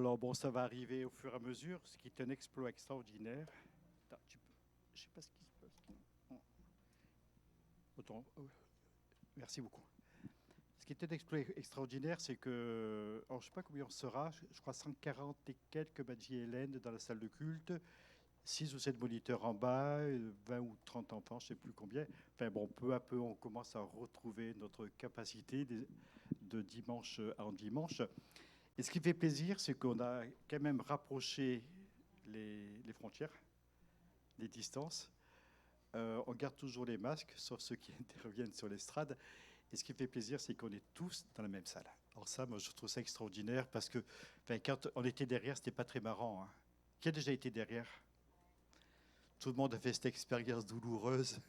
Alors bon, ça va arriver au fur et à mesure, ce qui est un exploit extraordinaire. Attends, je ne sais pas ce qui se passe. Autant, merci beaucoup. Ce qui est un exploit extraordinaire, c'est que, alors je ne sais pas combien on sera, je crois 140 et quelques Badji Hélène dans la salle de culte, 6 ou 7 moniteurs en bas, 20 ou 30 enfants, je ne sais plus combien. Enfin bon, peu à peu, on commence à retrouver notre capacité de dimanche en dimanche. Et ce qui fait plaisir, c'est qu'on a quand même rapproché les frontières, les distances. On garde toujours les masques, sauf ceux qui interviennent sur l'estrade. Et ce qui fait plaisir, c'est qu'on est tous dans la même salle. Alors ça, moi, je trouve ça extraordinaire parce que quand on était derrière, c'était pas très marrant. Hein. Qui a déjà été derrière? Tout le monde a fait cette expérience douloureuse.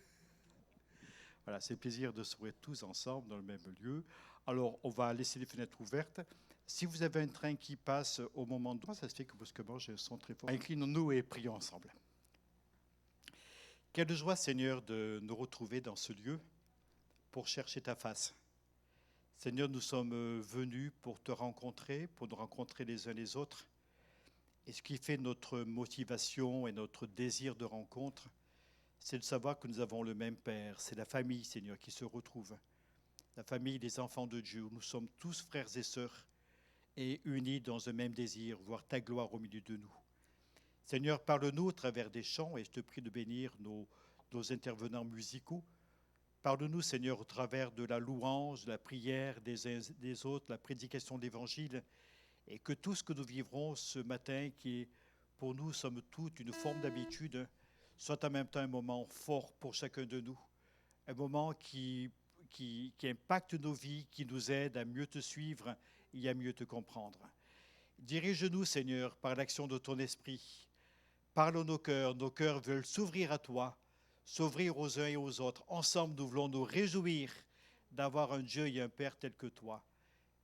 Voilà, c'est le plaisir de se retrouver tous ensemble dans le même lieu. Alors, on va laisser les fenêtres ouvertes. Si vous avez un train qui passe au moment de... Ça se fait que brusquement, j'ai un son très fort. Inclinons-nous et prions ensemble. Quelle joie, Seigneur, de nous retrouver dans ce lieu pour chercher ta face. Seigneur, nous sommes venus pour te rencontrer, pour nous rencontrer les uns les autres. Et ce qui fait notre motivation et notre désir de rencontre, c'est de savoir que nous avons le même Père. C'est la famille, Seigneur, qui se retrouve. La famille des enfants de Dieu. Nous sommes tous frères et sœurs et unis dans un même désir, voir ta gloire au milieu de nous. Seigneur, parle-nous au travers des chants et je te prie de bénir nos intervenants musicaux. Parle-nous, Seigneur, au travers de la louange, de la prière des uns des autres, la prédication de l'Évangile, et que tout ce que nous vivrons ce matin, qui est pour nous, somme toute, une forme d'habitude, soit en même temps un moment fort pour chacun de nous, un moment qui impacte nos vies, qui nous aide à mieux te suivre et à mieux te comprendre. Dirige-nous, Seigneur, par l'action de ton esprit. Parle à nos cœurs veulent s'ouvrir à toi, s'ouvrir aux uns et aux autres. Ensemble, nous voulons nous réjouir d'avoir un Dieu et un Père tel que toi.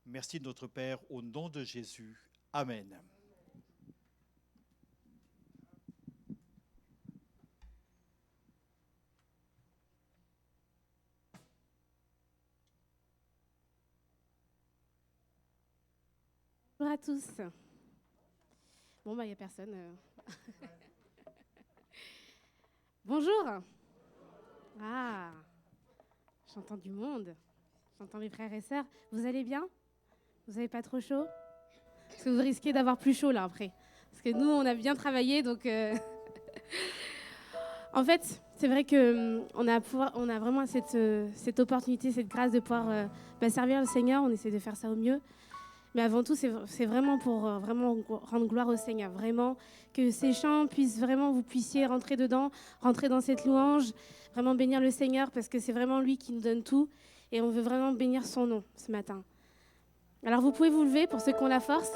Merci notre Père, au nom de Jésus. Amen. Bonjour à tous. Bon, il n'y a personne. Bonjour. Ah, j'entends du monde. J'entends mes frères et sœurs. Vous allez bien? Vous n'avez pas trop chaud? Parce que vous risquez d'avoir plus chaud là après. Parce que nous, on a bien travaillé, donc... En fait, c'est vrai qu'on a vraiment cette opportunité, cette grâce de pouvoir servir le Seigneur. On essaie de faire ça au mieux. Mais avant tout, c'est vraiment pour vraiment rendre gloire au Seigneur. Vraiment, que ces chants vous puissiez rentrer dedans, rentrer dans cette louange, vraiment bénir le Seigneur, parce que c'est vraiment lui qui nous donne tout. Et on veut vraiment bénir son nom ce matin. Alors vous pouvez vous lever pour ceux qui ont la force.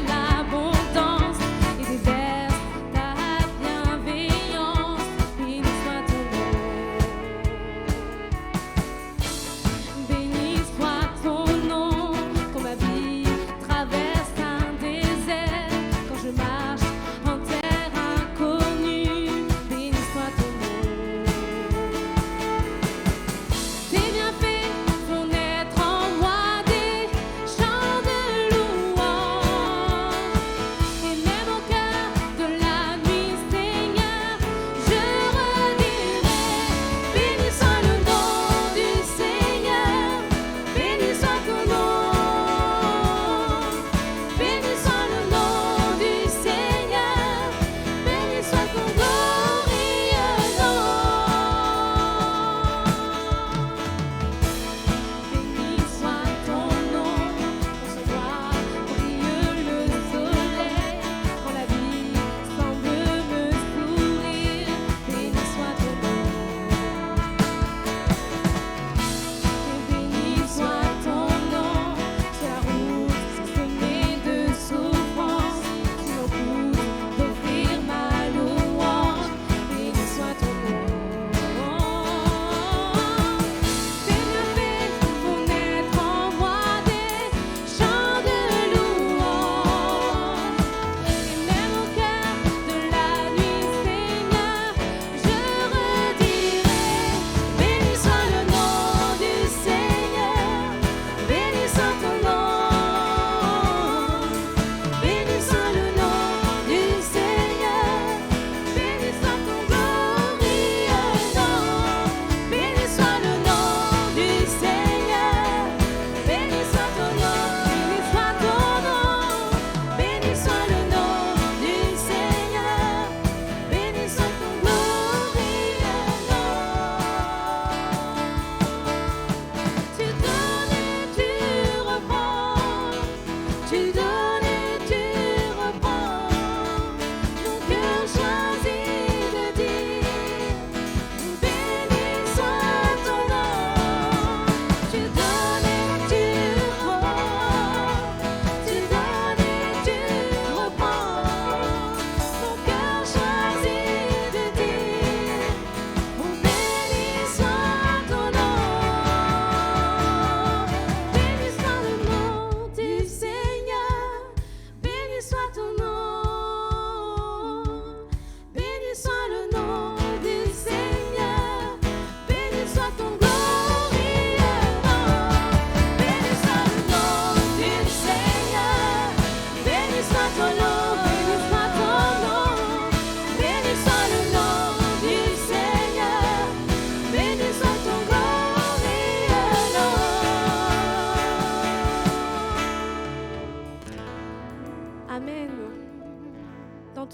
L'abondance et déverse ta bienveillance.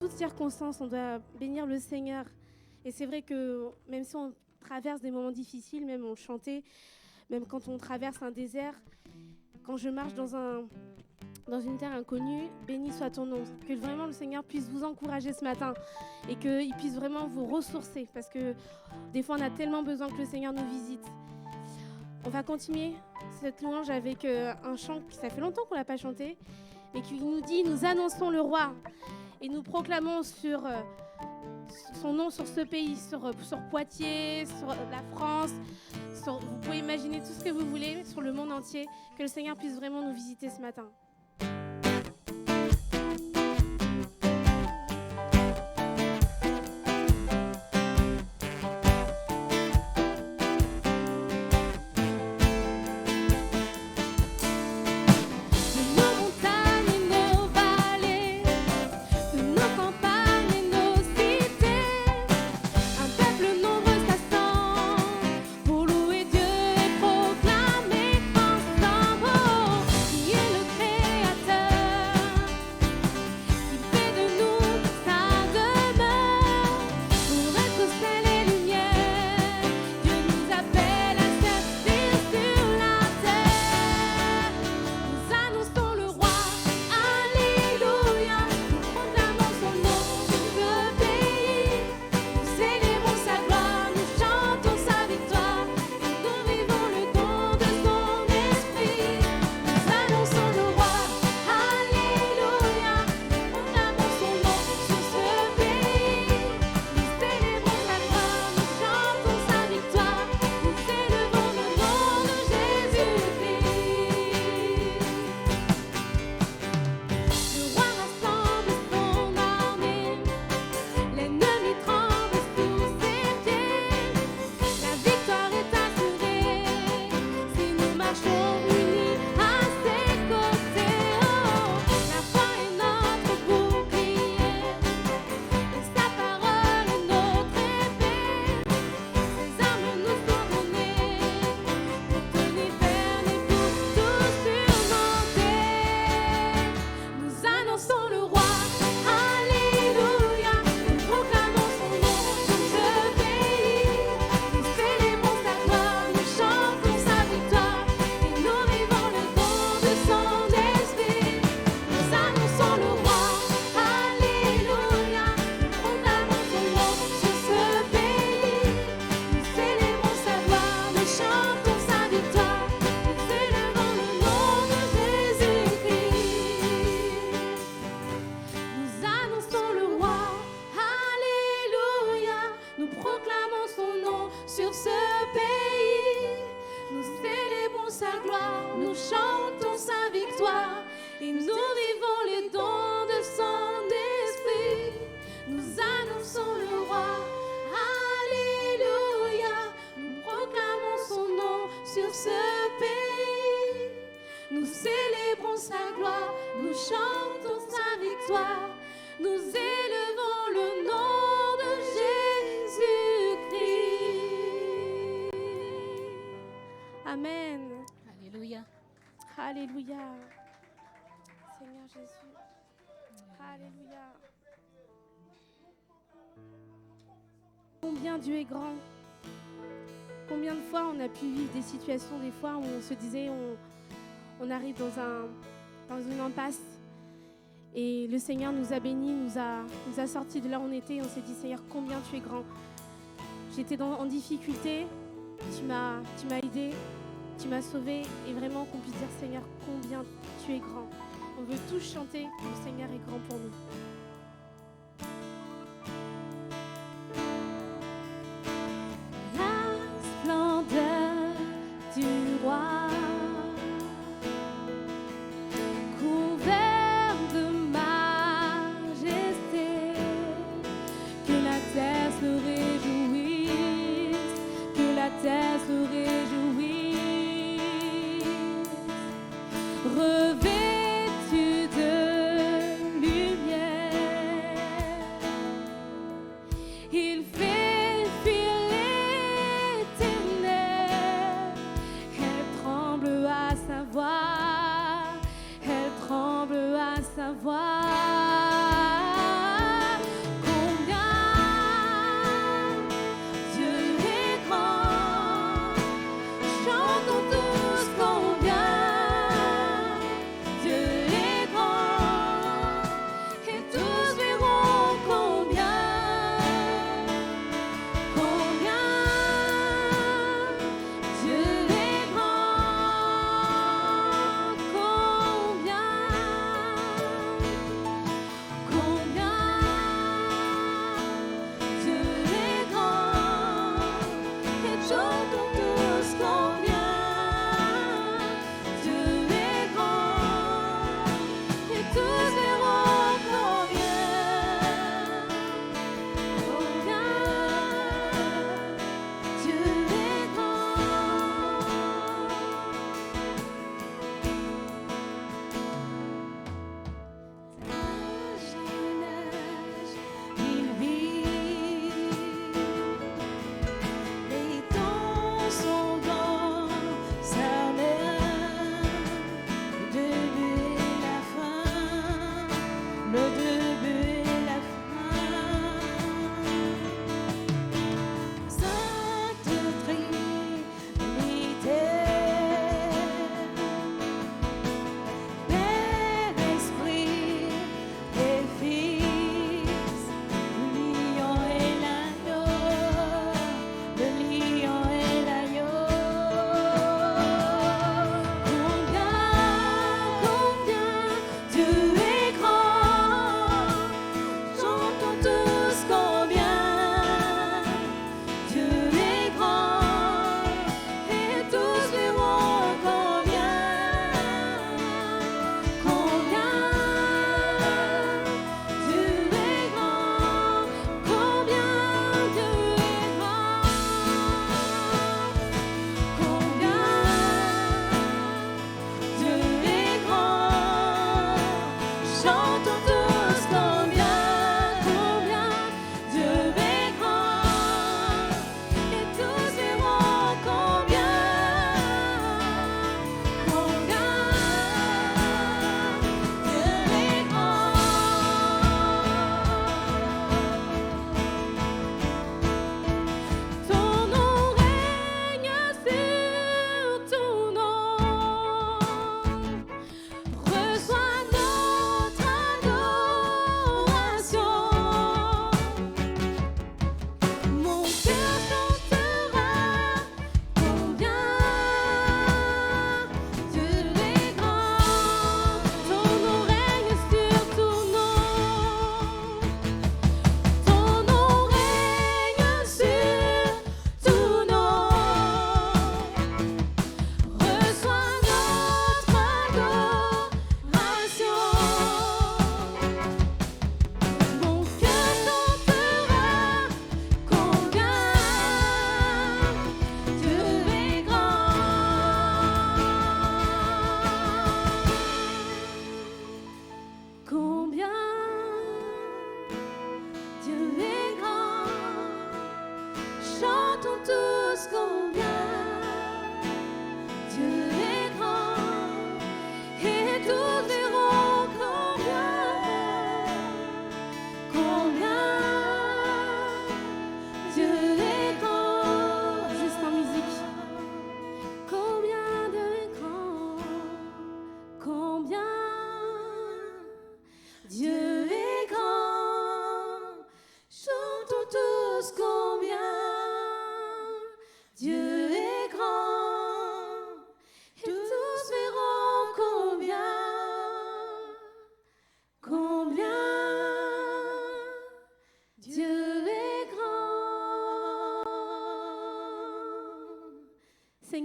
toutes circonstances, on doit bénir le Seigneur. Et c'est vrai que même si on traverse des moments difficiles, même on le chantait, même quand on traverse un désert, quand je marche dans une terre inconnue, béni soit ton nom. Que vraiment le Seigneur puisse vous encourager ce matin et qu'il puisse vraiment vous ressourcer. Parce que des fois, on a tellement besoin que le Seigneur nous visite. On va continuer cette louange avec un chant qui ça fait longtemps qu'on ne l'a pas chanté, mais qui nous dit « Nous annonçons le roi » et nous proclamons sur son nom sur ce pays, sur Poitiers, sur la France, vous pouvez imaginer tout ce que vous voulez, sur le monde entier, que le Seigneur puisse vraiment nous visiter ce matin. Alléluia. Seigneur Jésus. Alléluia. Combien Dieu est grand. Combien de fois on a pu vivre des situations, des fois où on se disait, on arrive dans une impasse et le Seigneur nous a bénis, nous a sortis de là où on était et on s'est dit, Seigneur, combien tu es grand. J'étais en difficulté, tu m'as aidé. Tu m'as sauvé et vraiment qu'on puisse dire Seigneur combien tu es grand. On veut tous chanter que le Seigneur est grand pour nous. La splendeur du roi couvert de majesté, que la terre se réjouisse, que la terre se réjouisse. Revêtu de lumière, il fait fuir les ténèbres. Elle tremble à sa voix, elle tremble à sa voix.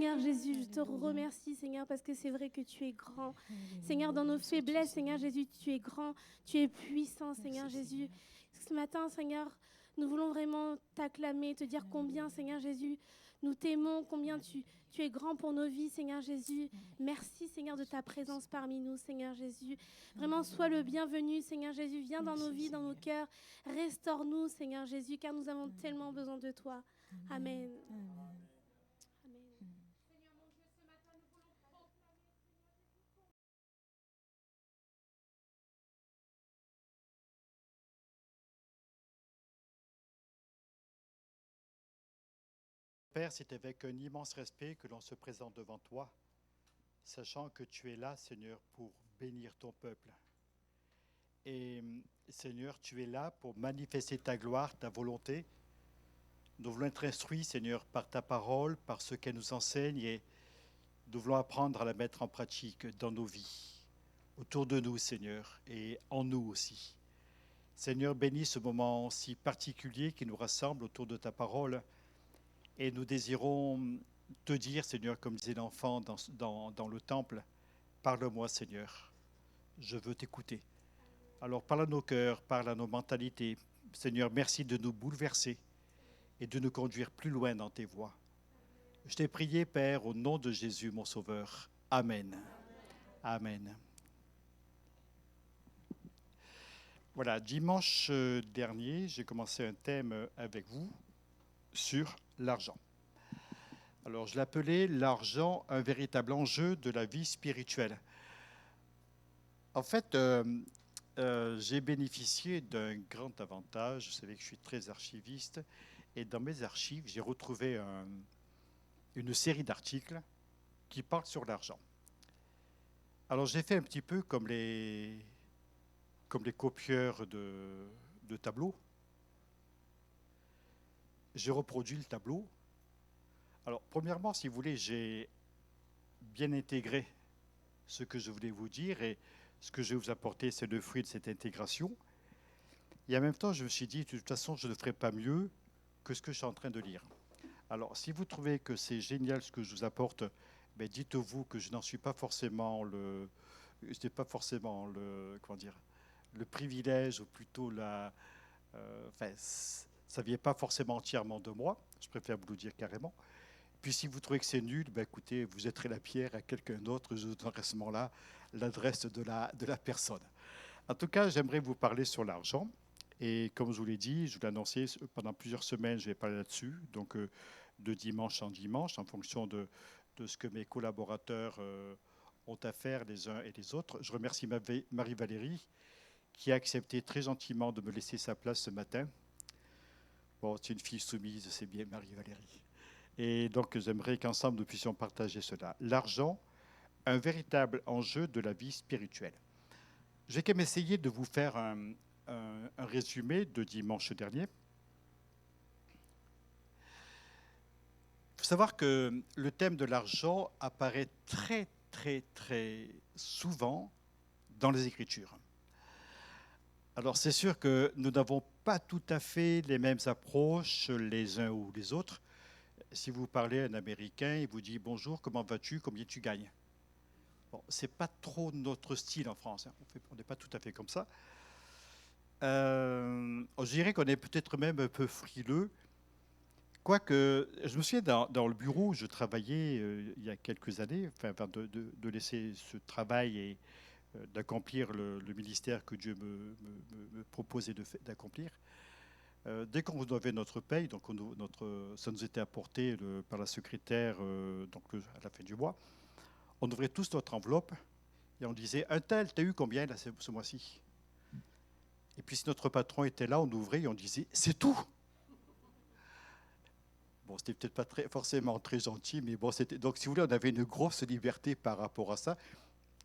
Seigneur Jésus, je te remercie, Seigneur, parce que c'est vrai que tu es grand. Seigneur, dans nos faiblesses, Seigneur Jésus, tu es grand, tu es puissant, Seigneur Jésus. Ce matin, Seigneur, nous voulons vraiment t'acclamer, te dire combien, Seigneur Jésus, nous t'aimons, combien tu es grand pour nos vies, Seigneur Jésus. Merci, Seigneur, de ta présence parmi nous, Seigneur Jésus. Vraiment, sois le bienvenu, Seigneur Jésus. Viens dans nos vies, dans nos cœurs. Restaure-nous, Seigneur Jésus, car nous avons tellement besoin de toi. Amen. Père, c'est avec un immense respect que l'on se présente devant toi, sachant que tu es là, Seigneur, pour bénir ton peuple. Et Seigneur, tu es là pour manifester ta gloire, ta volonté. Nous voulons être instruits, Seigneur, par ta parole, par ce qu'elle nous enseigne, et nous voulons apprendre à la mettre en pratique dans nos vies, autour de nous, Seigneur, et en nous aussi. Seigneur, bénis ce moment si particulier qui nous rassemble autour de ta parole. Et nous désirons te dire, Seigneur, comme disait l'enfant dans le temple, parle-moi, Seigneur, je veux t'écouter. Alors parle à nos cœurs, parle à nos mentalités. Seigneur, merci de nous bouleverser et de nous conduire plus loin dans tes voies. Je t'ai prié, Père, au nom de Jésus, mon Sauveur. Amen. Amen. Voilà, dimanche dernier, j'ai commencé un thème avec vous sur l'argent. Alors, je l'appelais l'argent, un véritable enjeu de la vie spirituelle. En fait, j'ai bénéficié d'un grand avantage. Vous savez que je suis très archiviste. Et dans mes archives, j'ai retrouvé une série d'articles qui parlent sur l'argent. Alors, j'ai fait un petit peu comme les copieurs de tableaux. J'ai reproduit le tableau. Alors, premièrement, si vous voulez, j'ai bien intégré ce que je voulais vous dire, et ce que je vais vous apporter, c'est le fruit de cette intégration. Et en même temps, je me suis dit, de toute façon, je ne ferai pas mieux que ce que je suis en train de lire. Alors, si vous trouvez que c'est génial ce que je vous apporte, ben dites-vous que je n'en suis pas forcément le privilège, ou plutôt ça ne vient pas forcément entièrement de moi. Je préfère vous le dire carrément. Puis si vous trouvez que c'est nul, ben écoutez, vous jetterez la pierre à quelqu'un d'autre, je donnerai à ce moment-là l'adresse de la personne. En tout cas, j'aimerais vous parler sur l'argent. Et comme je vous l'ai dit, je vous l'ai annoncé, pendant plusieurs semaines, je vais parler là-dessus, donc de dimanche en dimanche, en fonction de ce que mes collaborateurs ont à faire les uns et les autres. Je remercie Marie-Valérie, qui a accepté très gentiment de me laisser sa place ce matin. Bon, c'est une fille soumise, c'est bien Marie-Valérie. Et donc, j'aimerais qu'ensemble, nous puissions partager cela. L'argent, un véritable enjeu de la vie spirituelle. Je vais quand même essayer de vous faire un résumé de dimanche dernier. Il faut savoir que le thème de l'argent apparaît très, très, très souvent dans les Écritures. Alors, c'est sûr que nous n'avons pas tout à fait les mêmes approches les uns ou les autres. Si vous parlez à un Américain, il vous dit « Bonjour, comment vas-tu? Combien tu gagnes ?» Bon, ce n'est pas trop notre style en France. Hein. On n'est pas tout à fait comme ça. Je dirais qu'on est peut-être même un peu frileux. Quoique, je me souviens dans le bureau où je travaillais il y a quelques années, enfin, de laisser ce travail et d'accomplir le ministère que Dieu me proposait d'accomplir. Dès qu'on avait notre paye, donc ça nous était apporté par la secrétaire à la fin du mois, on ouvrait tous notre enveloppe et on disait « Un tel, t'as eu combien là, ce mois-ci ?» Et puis si notre patron était là, on ouvrait et on disait « C'est tout !» Bon, c'était peut-être pas forcément très gentil, mais bon, donc si vous voulez, on avait une grosse liberté par rapport à ça.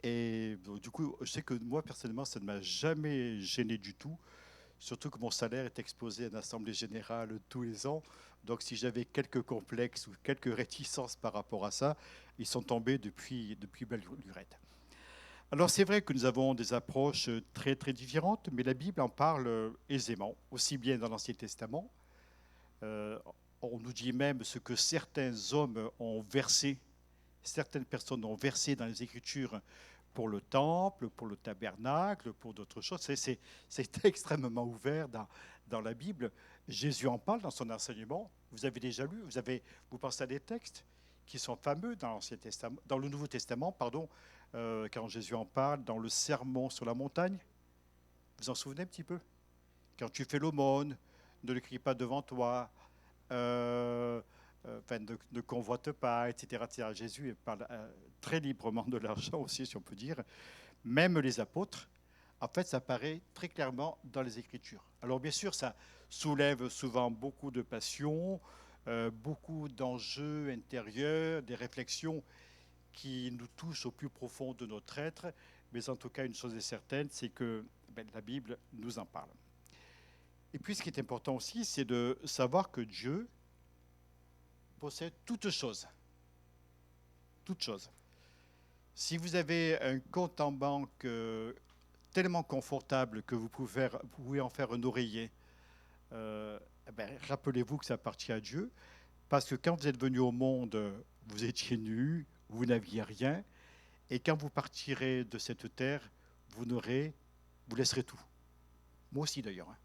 Et bon, du coup, je sais que moi, personnellement, ça ne m'a jamais gêné du tout. Surtout que mon salaire est exposé à une assemblée générale tous les ans. Donc si j'avais quelques complexes ou quelques réticences par rapport à ça, ils sont tombés depuis belle lurette. Alors c'est vrai que nous avons des approches très très différentes, mais la Bible en parle aisément, aussi bien dans l'Ancien Testament. On nous dit même ce que certains hommes ont versé Certaines personnes ont versé dans les Écritures pour le temple, pour le tabernacle, pour d'autres choses. C'est extrêmement ouvert dans la Bible. Jésus en parle dans son enseignement. Vous avez déjà lu, vous pensez à des textes qui sont fameux dans l'Ancien Testament, dans le Nouveau Testament, pardon, quand Jésus en parle dans le Sermon sur la montagne. Vous en souvenez un petit peu? Quand tu fais l'aumône, ne le crie pas devant toi, ne convoite pas, etc., etc. Jésus parle très librement de l'argent aussi, si on peut dire. Même les apôtres, en fait, ça apparaît très clairement dans les Écritures. Alors bien sûr, ça soulève souvent beaucoup de passions, beaucoup d'enjeux intérieurs, des réflexions qui nous touchent au plus profond de notre être. Mais en tout cas, une chose est certaine, c'est que la Bible nous en parle. Et puis, ce qui est important aussi, c'est de savoir que Dieu possède toutes choses. Toutes choses. Si vous avez un compte en banque tellement confortable que vous pouvez en faire un oreiller, rappelez-vous que ça appartient à Dieu, parce que quand vous êtes venu au monde, vous étiez nus, vous n'aviez rien, et quand vous partirez de cette terre, vous laisserez tout. Moi aussi d'ailleurs, hein.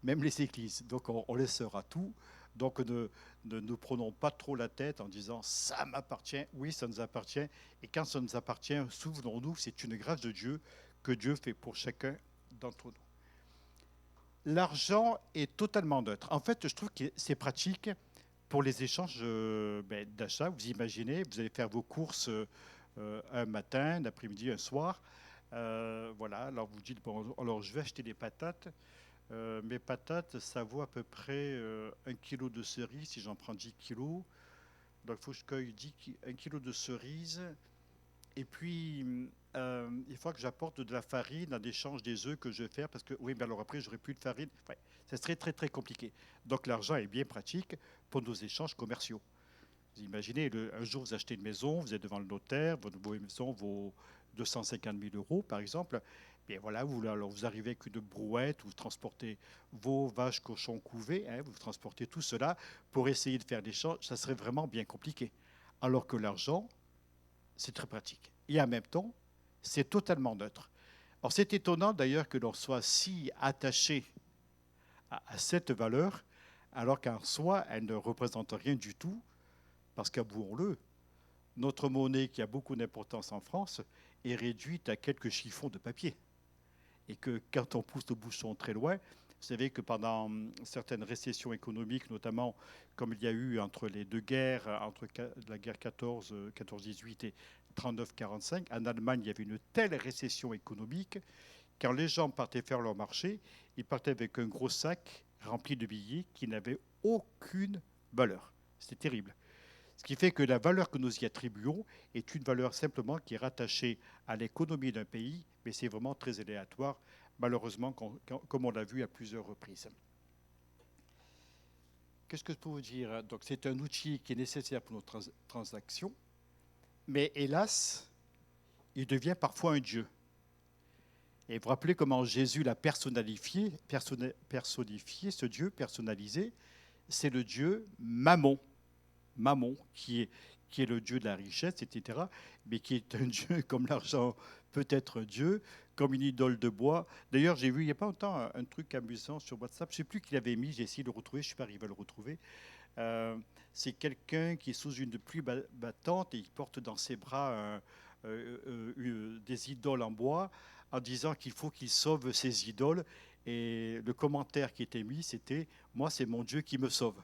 Même les églises. Donc on laissera tout. Donc ne nous prenons pas trop la tête en disant ça m'appartient. Oui, ça nous appartient. Et quand ça nous appartient, souvenons-nous, c'est une grâce de Dieu que Dieu fait pour chacun d'entre nous. L'argent est totalement neutre. En fait, je trouve que c'est pratique pour les échanges d'achat. Vous imaginez, vous allez faire vos courses un matin, un après-midi, un soir. Voilà, alors vous dites, bon, alors je vais acheter des patates. Mes patates, ça vaut à peu près 1 kilo de cerises, si j'en prends 10 kilos. Donc il faut que je cueille 1 kilo de cerises. Et puis, il faut que j'apporte de la farine en échange des œufs que je vais faire, parce que, oui, mais alors après, j'aurai plus de farine. Ouais, ça serait très, très compliqué. Donc l'argent est bien pratique pour nos échanges commerciaux. Vous imaginez, un jour, vous achetez une maison, vous êtes devant le notaire, votre maison vaut 250 000 euros, par exemple. Bien voilà, vous arrivez avec une brouette, vous transportez vos vaches, cochons couvés, hein, vous transportez tout cela pour essayer de faire l'échange. Ça serait vraiment bien compliqué. Alors que l'argent, c'est très pratique. Et en même temps, c'est totalement neutre. Alors c'est étonnant d'ailleurs que l'on soit si attaché à cette valeur, alors qu'en soi, elle ne représente rien du tout, parce qu'avouons-le, notre monnaie, qui a beaucoup d'importance en France, est réduite à quelques chiffons de papier. Et que quand on pousse le bouchon très loin, vous savez que pendant certaines récessions économiques, notamment comme il y a eu entre les deux guerres, entre la guerre 14-18 et 39-45, en Allemagne, il y avait une telle récession économique, quand les gens partaient faire leur marché, ils partaient avec un gros sac rempli de billets qui n'avaient aucune valeur. C'était terrible. Ce qui fait que la valeur que nous y attribuons est une valeur simplement qui est rattachée à l'économie d'un pays, mais c'est vraiment très aléatoire, malheureusement, comme on l'a vu à plusieurs reprises. Qu'est-ce que je peux vous dire? Donc, c'est un outil qui est nécessaire pour nos transactions, mais hélas, il devient parfois un dieu. Et vous vous rappelez comment Jésus l'a personnifié, ce Dieu personnalisé, c'est le Dieu Mammon. Mammon, qui est le dieu de la richesse, etc., mais qui est un dieu comme l'argent peut être Dieu, comme une idole de bois. D'ailleurs, j'ai vu il n'y a pas longtemps un truc amusant sur WhatsApp, je ne sais plus qui l'avait mis, j'ai essayé de le retrouver, je ne suis pas arrivé à le retrouver. C'est quelqu'un qui est sous une pluie battante et il porte dans ses bras des idoles en bois en disant qu'il faut qu'il sauve ses idoles. Et le commentaire qui était mis, c'était « Moi, c'est mon Dieu qui me sauve ».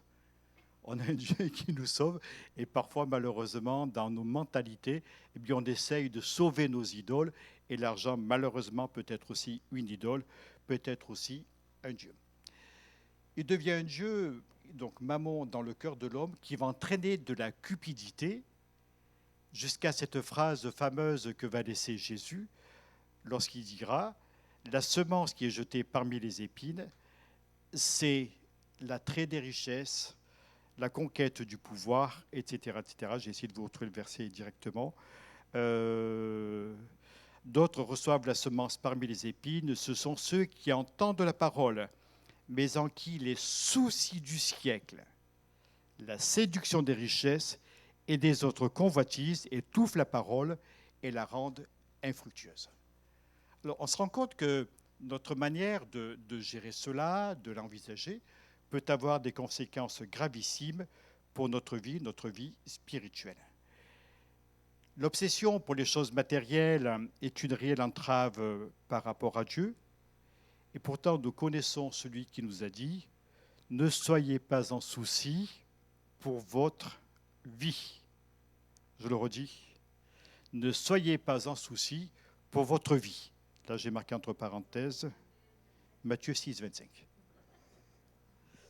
On a un Dieu qui nous sauve et parfois, malheureusement, dans nos mentalités, eh bien, on essaye de sauver nos idoles et l'argent, malheureusement, peut être aussi une idole, peut être aussi un Dieu. Il devient un Dieu, donc Mammon, dans le cœur de l'homme, qui va entraîner de la cupidité jusqu'à cette phrase fameuse que va laisser Jésus lorsqu'il dira « La semence qui est jetée parmi les épines, c'est l'attrait des richesses, la conquête du pouvoir, etc. etc. » J'ai essayé de vous retrouver le verset directement. D'autres reçoivent la semence parmi les épines. Ce sont ceux qui entendent la parole, mais en qui les soucis du siècle, la séduction des richesses et des autres convoitises, étouffent la parole et la rendent infructueuse. Alors, on se rend compte que notre manière de gérer cela, de l'envisager, peut avoir des conséquences gravissimes pour notre vie spirituelle. L'obsession pour les choses matérielles est une réelle entrave par rapport à Dieu. Et pourtant, nous connaissons celui qui nous a dit « Ne soyez pas en souci pour votre vie ». Je le redis, « Ne soyez pas en souci pour votre vie ». Là, j'ai marqué entre parenthèses Matthieu 6, 25.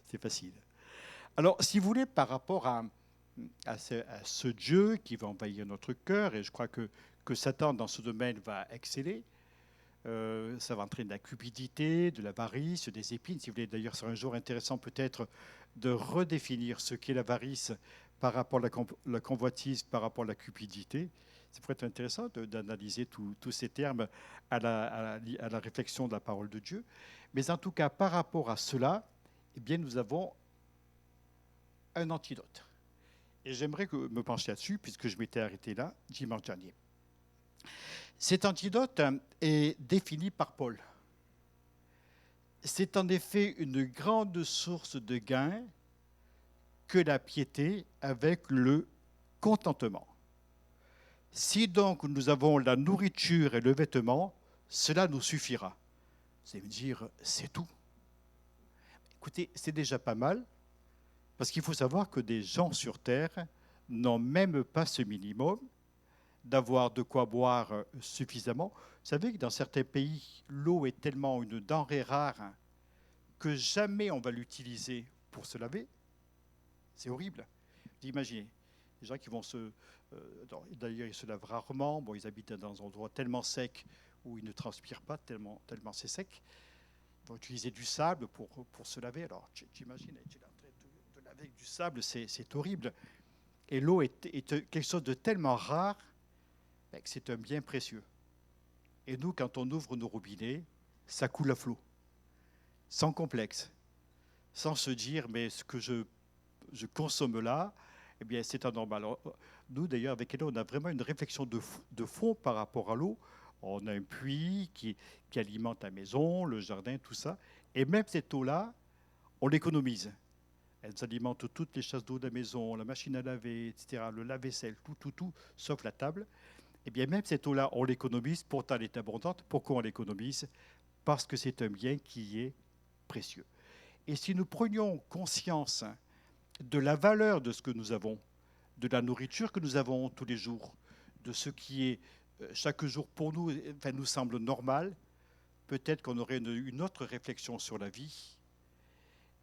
C'est facile. Alors, si vous voulez, par rapport à ce Dieu qui va envahir notre cœur, et je crois que Satan, dans ce domaine, va exceller, ça va entraîner de la cupidité, de l'avarice, des épines. Si vous voulez, d'ailleurs, c'est un jour intéressant peut-être de redéfinir ce qu'est l'avarice par rapport à la convoitise, par rapport à la cupidité. Ça pourrait être intéressant d'analyser tous ces termes à la réflexion de la parole de Dieu. Mais en tout cas, par rapport à cela, eh bien, nous avons un antidote. Et j'aimerais me pencher là-dessus, puisque je m'étais arrêté là dimanche dernier. Cet antidote est défini par Paul. C'est en effet une grande source de gain que la piété avec le contentement. Si donc nous avons la nourriture et le vêtement, cela nous suffira. Vous allez me dire, c'est tout. Écoutez, c'est déjà pas mal, parce qu'il faut savoir que des gens sur Terre n'ont même pas ce minimum d'avoir de quoi boire suffisamment. Vous savez que dans certains pays, l'eau est tellement une denrée rare que jamais on va l'utiliser pour se laver. C'est horrible. Vous imaginez, les gens qui vont d'ailleurs, ils se lavent rarement. Bon, ils habitent dans un endroit tellement sec où ils ne transpirent pas, tellement c'est sec. Ils vont utiliser du sable pour se laver. Alors, j'imagine, être en train de laver avec du sable, c'est horrible. Et l'eau est quelque chose de tellement rare que c'est un bien précieux. Et nous, quand on ouvre nos robinets, ça coule à flot, sans complexe, sans se dire, mais ce que je consomme là, eh bien, c'est anormal. Alors, nous, d'ailleurs, avec Hélène, on a vraiment une réflexion de fond par rapport à l'eau. On a un puits qui alimente la maison, le jardin, tout ça. Et même cette eau-là, on l'économise. Elle alimente toutes les chasses d'eau de la maison, la machine à laver, etc., le lave-vaisselle, tout, sauf la table. Eh bien, même cette eau-là, on l'économise, pourtant elle est abondante. Pourquoi on l'économise? Parce que c'est un bien qui est précieux. Et si nous prenions conscience de la valeur de ce que nous avons, de la nourriture que nous avons tous les jours, de ce qui est chaque jour pour nous, nous semble normal, peut-être qu'on aurait une autre réflexion sur la vie.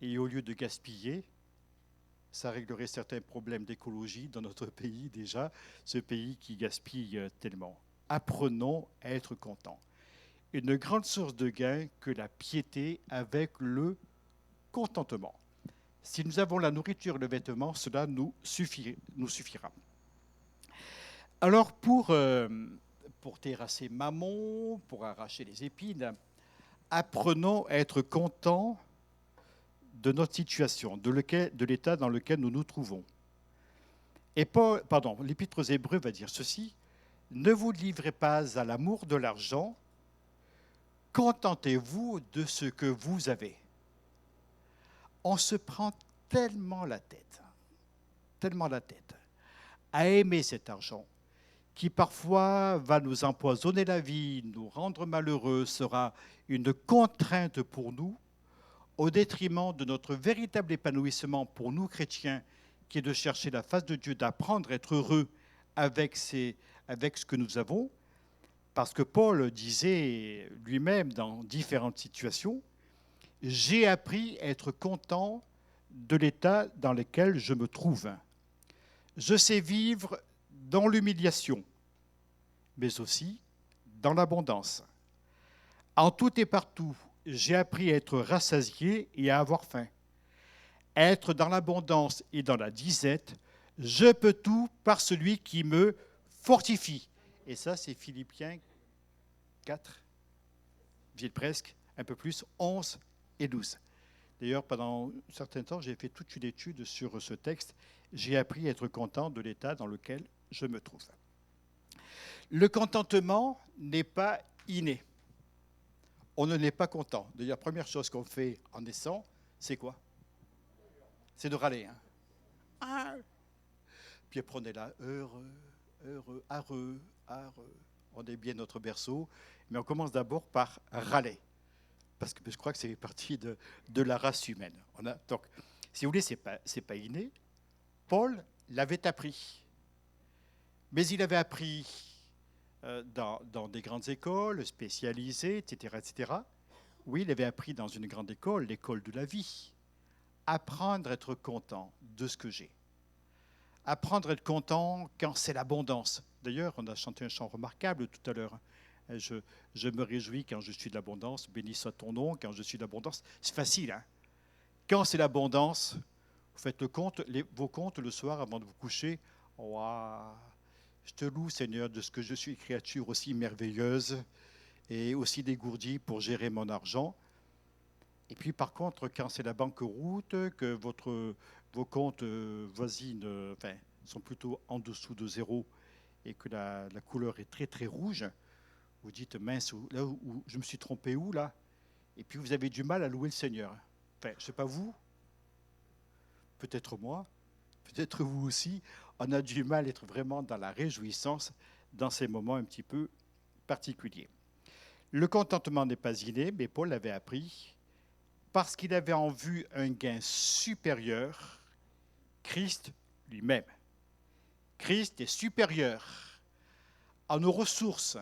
Et au lieu de gaspiller, ça réglerait certains problèmes d'écologie dans notre pays déjà, ce pays qui gaspille tellement. Apprenons à être contents. Une grande source de gain que la piété avec le contentement. Si nous avons la nourriture et le vêtement, cela nous suffira. Alors pour terrasser Mammon, pour arracher les épines, apprenons à être contents de notre situation, de l'état dans lequel nous nous trouvons. Et l'Épître aux Hébreux va dire ceci: ne vous livrez pas à l'amour de l'argent, contentez-vous de ce que vous avez. On se prend tellement la tête à aimer cet argent, qui parfois va nous empoisonner la vie, nous rendre malheureux, sera une contrainte pour nous, au détriment de notre véritable épanouissement pour nous chrétiens, qui est de chercher la face de Dieu, d'apprendre à être heureux avec ce que nous avons. Parce que Paul disait lui-même dans différentes situations, « J'ai appris à être content de l'état dans lequel je me trouve. Je sais vivre dans l'humiliation, mais aussi dans l'abondance. En tout et partout, j'ai appris à être rassasié et à avoir faim. Être dans l'abondance et dans la disette, je peux tout par celui qui me fortifie. » Et ça, c'est Philippiens 4, presque, un peu plus, 11 et 12. D'ailleurs, pendant un certain temps, j'ai fait toute une étude sur ce texte. J'ai appris à être content de l'état dans lequel je me trouve. Le contentement n'est pas inné. On ne n'est pas content. D'ailleurs, la première chose qu'on fait en naissant, c'est quoi? C'est de râler. Hein. Ah. Puis après, on est là, heureux, heureux, heureux, heureux. On est bien notre berceau, mais on commence d'abord par râler. Parce que je crois que c'est partie de la race humaine. Donc, si vous voulez, ce n'est pas inné. Paul l'avait appris. Mais il avait appris dans des grandes écoles spécialisées, etc., etc. Oui, il avait appris dans une grande école, l'école de la vie. Apprendre à être content de ce que j'ai. Apprendre à être content quand c'est l'abondance. D'ailleurs, on a chanté un chant remarquable tout à l'heure. Je me réjouis quand je suis de l'abondance, béni soit ton nom, quand je suis de l'abondance. C'est facile, hein? Quand c'est l'abondance, vous faites vos comptes le soir avant de vous coucher. Waouh, je te loue, Seigneur, de ce que je suis créature aussi merveilleuse et aussi dégourdie pour gérer mon argent. Et puis, par contre, quand c'est la banqueroute, que vos comptes voisines sont plutôt en dessous de zéro et que la couleur est très, très rouge, vous dites, mince, là où je me suis trompé où, là? Et puis, vous avez du mal à louer le Seigneur. Enfin, je ne sais pas vous, peut-être moi, peut-être vous aussi, on a du mal à être vraiment dans la réjouissance dans ces moments un petit peu particuliers. Le contentement n'est pas inné, mais Paul l'avait appris parce qu'il avait en vue un gain supérieur, Christ lui-même. Christ est supérieur à nos ressources,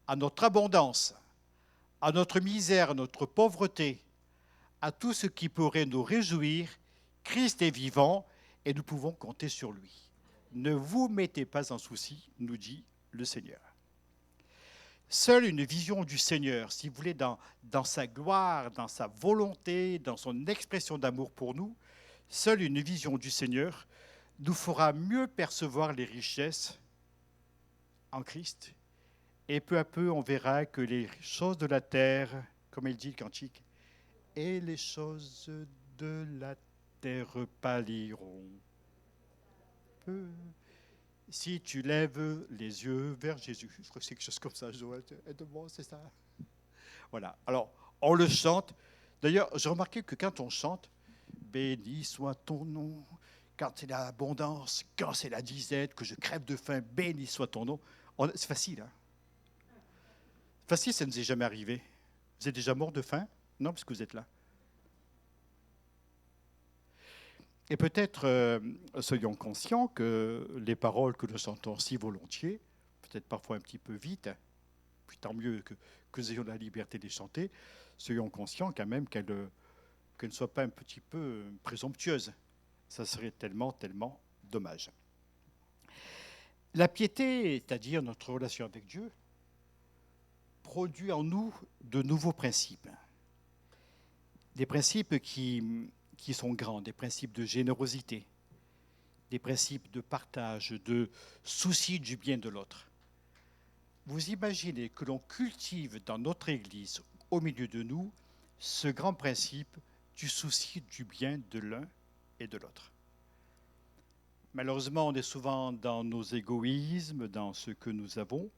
à notre abondance, à notre misère, à notre pauvreté, à tout ce qui pourrait nous réjouir. Christ est vivant et nous pouvons compter sur lui. Ne vous mettez pas en souci, nous dit le Seigneur. Seule une vision du Seigneur, si vous voulez, dans sa gloire, dans sa volonté, dans son expression d'amour pour nous, seule une vision du Seigneur nous fera mieux percevoir les richesses en Christ. Et peu à peu, on verra que les choses de la terre, comme il dit le cantique, et les choses de la terre pâliront. Peu. Si tu lèves les yeux vers Jésus. Je crois que c'est quelque chose comme ça, Joël. Aide-moi, c'est ça. Voilà. Alors, on le chante. D'ailleurs, j'ai remarqué que quand on chante, béni soit ton nom, quand c'est l'abondance, quand c'est la disette, que je crève de faim, béni soit ton nom. C'est facile, hein? Facile, ça ne nous est jamais arrivé. Vous êtes déjà mort de faim? Non, parce que vous êtes là. Et peut-être soyons conscients que les paroles que nous chantons si volontiers, peut-être parfois un petit peu vite, puis tant mieux que nous ayons la liberté de les chanter, soyons conscients quand même qu'elles ne soient pas un petit peu présomptueuses. Ça serait tellement, tellement dommage. La piété, c'est-à-dire notre relation avec Dieu, produit en nous de nouveaux principes. Des principes qui sont grands, des principes de générosité, des principes de partage, de souci du bien de l'autre. Vous imaginez que l'on cultive dans notre Église, au milieu de nous, ce grand principe du souci du bien de l'un et de l'autre. Malheureusement, on est souvent dans nos égoïsmes, dans ce que nous avons,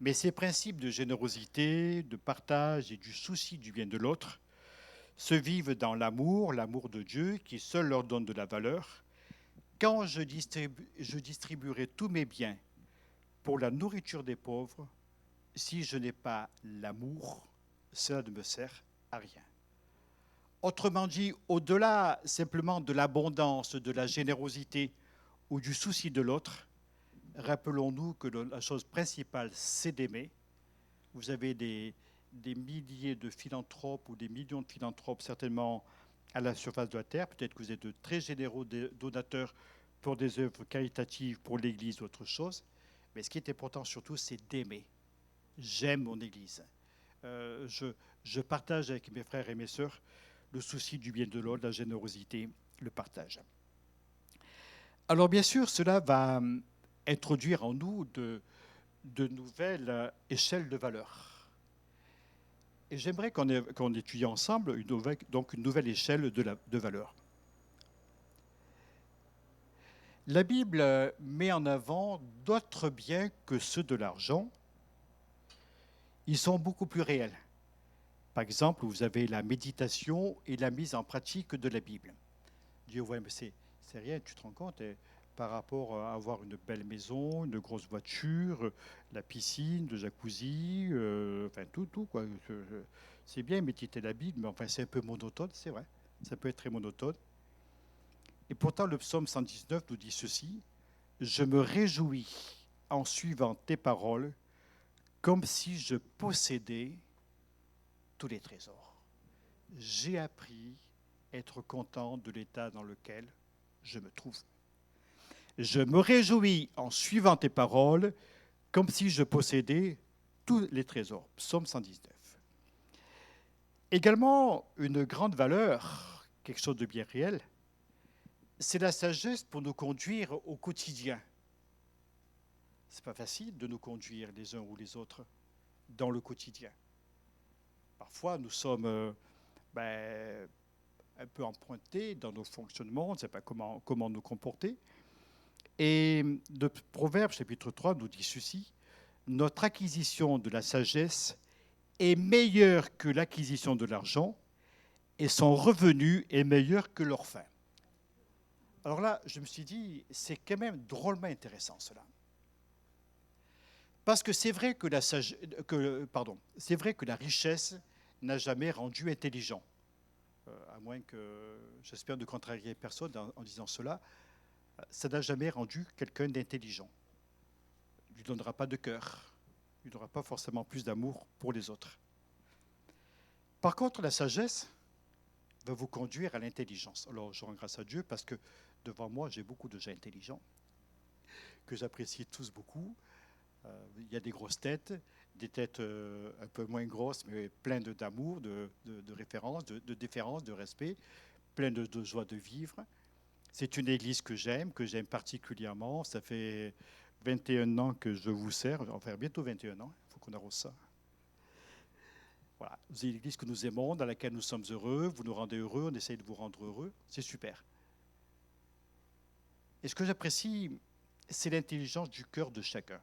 mais ces principes de générosité, de partage et du souci du bien de l'autre se vivent dans l'amour de Dieu qui seul leur donne de la valeur. Quand je distribuerai tous mes biens pour la nourriture des pauvres, si je n'ai pas l'amour, cela ne me sert à rien. Autrement dit, au-delà simplement de l'abondance, de la générosité ou du souci de l'autre, rappelons-nous que la chose principale, c'est d'aimer. Vous avez des milliers de philanthropes ou des millions de philanthropes certainement à la surface de la terre. Peut-être que vous êtes de très généraux donateurs pour des œuvres caritatives, pour l'Église ou autre chose. Mais ce qui est important surtout, c'est d'aimer. J'aime mon Église. Je partage avec mes frères et mes sœurs le souci du bien de l'autre, la générosité, le partage. Alors bien sûr, cela va introduire en nous de nouvelles échelles de valeurs. Et j'aimerais qu'on étudie ensemble une nouvelle échelle de valeur. La Bible met en avant d'autres biens que ceux de l'argent. Ils sont beaucoup plus réels. Par exemple, vous avez la méditation et la mise en pratique de la Bible. Dieu, ouais, mais c'est rien, tu te rends compte, par rapport à avoir une belle maison, une grosse voiture, la piscine, le jacuzzi, enfin tout, quoi. C'est bien méditer la Bible, mais enfin c'est un peu monotone, c'est vrai. Ça peut être très monotone. Et pourtant, le psaume 119 nous dit ceci: je me réjouis en suivant tes paroles, comme si je possédais tous les trésors. J'ai appris à être content de l'état dans lequel je me trouve. Je me réjouis en suivant tes paroles, comme si je possédais tous les trésors. Psaume 119. Également, une grande valeur, quelque chose de bien réel, c'est la sagesse pour nous conduire au quotidien. C'est pas facile de nous conduire les uns ou les autres dans le quotidien. Parfois, nous sommes un peu empruntés dans nos fonctionnements, on ne sait pas comment nous comporter. Et le Proverbe, chapitre 3, nous dit ceci: notre acquisition de la sagesse est meilleure que l'acquisition de l'argent, et son revenu est meilleur que leur faim. Alors là, je me suis dit, c'est quand même drôlement intéressant cela. Parce que c'est vrai que c'est vrai que la richesse n'a jamais rendu intelligent. À moins que, j'espère ne contrarier personne en disant cela, ça n'a jamais rendu quelqu'un d'intelligent. Il ne lui donnera pas de cœur. Il n'aura pas forcément plus d'amour pour les autres. Par contre, la sagesse va vous conduire à l'intelligence. Alors, je rends grâce à Dieu parce que devant moi, j'ai beaucoup de gens intelligents que j'apprécie tous beaucoup. Il y a des grosses têtes, des têtes un peu moins grosses, mais pleines d'amour, de référence, de déférence, de respect, pleines de joie de vivre. C'est une église que j'aime particulièrement. Ça fait 21 ans que je vous sers, enfin bientôt 21 ans, il faut qu'on arrose ça. Voilà, c'est une église que nous aimons, dans laquelle nous sommes heureux, vous nous rendez heureux, on essaye de vous rendre heureux, c'est super. Et ce que j'apprécie, c'est l'intelligence du cœur de chacun.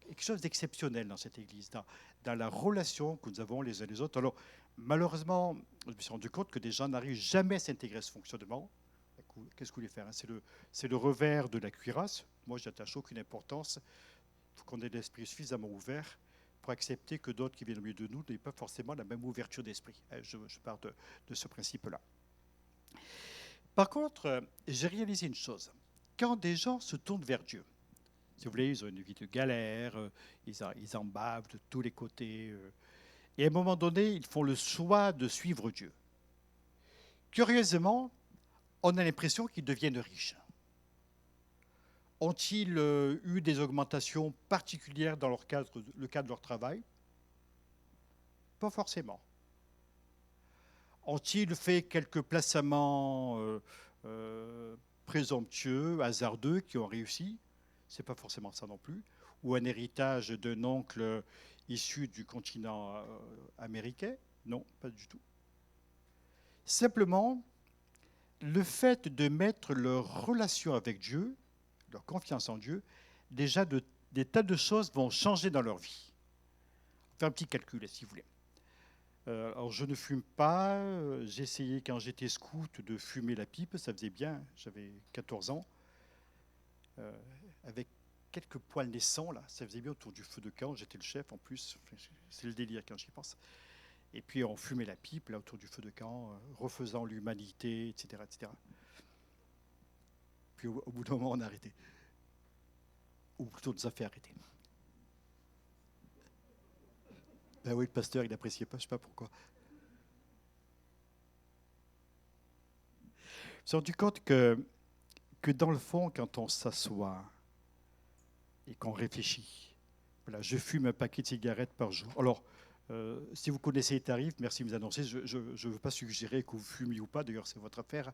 Quelque chose d'exceptionnel dans cette église, dans la relation que nous avons les uns les autres. Alors, malheureusement, je me suis rendu compte que des gens n'arrivent jamais à s'intégrer à ce fonctionnement. Qu'est-ce que vous voulez faire, hein? C'est le revers de la cuirasse. Moi, je n'attache aucune importance. Il faut qu'on ait l'esprit suffisamment ouvert pour accepter que d'autres qui viennent au milieu de nous n'aient pas forcément la même ouverture d'esprit. Je pars de ce principe-là. Par contre, j'ai réalisé une chose. Quand des gens se tournent vers Dieu, si vous voulez, ils ont une vie de galère, ils en bavent de tous les côtés. Et à un moment donné, ils font le choix de suivre Dieu. Curieusement, on a l'impression qu'ils deviennent riches. Ont-ils eu des augmentations particulières dans le cadre de leur travail? Pas forcément. Ont-ils fait quelques placements présomptueux, hasardeux, qui ont réussi? Ce n'est pas forcément ça non plus. Ou un héritage d'un oncle issu du continent américain? Non, pas du tout. Simplement, le fait de mettre leur relation avec Dieu, leur confiance en Dieu, déjà des tas de choses vont changer dans leur vie. On fait un petit calcul, si vous voulez. Alors, je ne fume pas. J'ai essayé, quand j'étais scout, de fumer la pipe. Ça faisait bien. J'avais 14 ans. Avec quelques poils naissants, là. Ça faisait bien autour du feu de camp. J'étais le chef, en plus. C'est le délire quand j'y pense. Et puis, on fumait la pipe, là, autour du feu de camp, refaisant l'humanité, etc., etc. Puis, au bout d'un moment, on a arrêté. Ou plutôt, on nous a fait arrêter. Ben oui, le pasteur, il n'appréciait pas, je ne sais pas pourquoi. Je me suis rendu compte que dans le fond, quand on s'assoit et qu'on réfléchit, voilà, je fume un paquet de cigarettes par jour. Alors, si vous connaissez les tarifs, merci de me les annoncer. Je ne veux pas suggérer que vous fumiez ou pas, d'ailleurs, c'est votre affaire.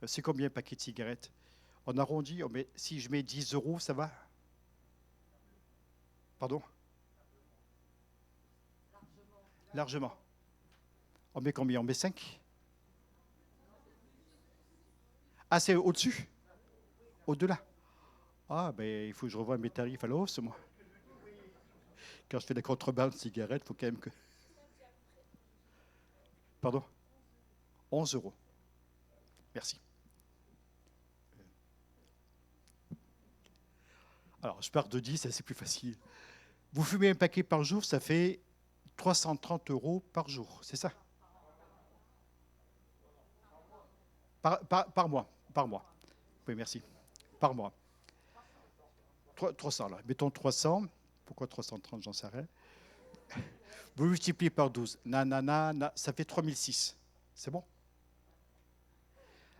C'est combien un paquet de cigarettes? On arrondit, si je mets 10 euros, ça va? Pardon? Largement. On met combien? On met 5? Ah, c'est au-dessus? Au-delà? Ah, ben, il faut que je revoie mes tarifs à la hausse, moi. Quand je fais la contrebande de cigarettes, il faut quand même que... Pardon? 11 euros. Merci. Alors, je pars de 10, c'est plus facile. Vous fumez un paquet par jour, ça fait 330 euros par jour, c'est ça? Par mois. Par mois. Oui, merci. Par mois. 300, là. Mettons 300. Pourquoi 330, j'en sais rien. Vous multipliez par 12. Ça fait 3006. C'est bon?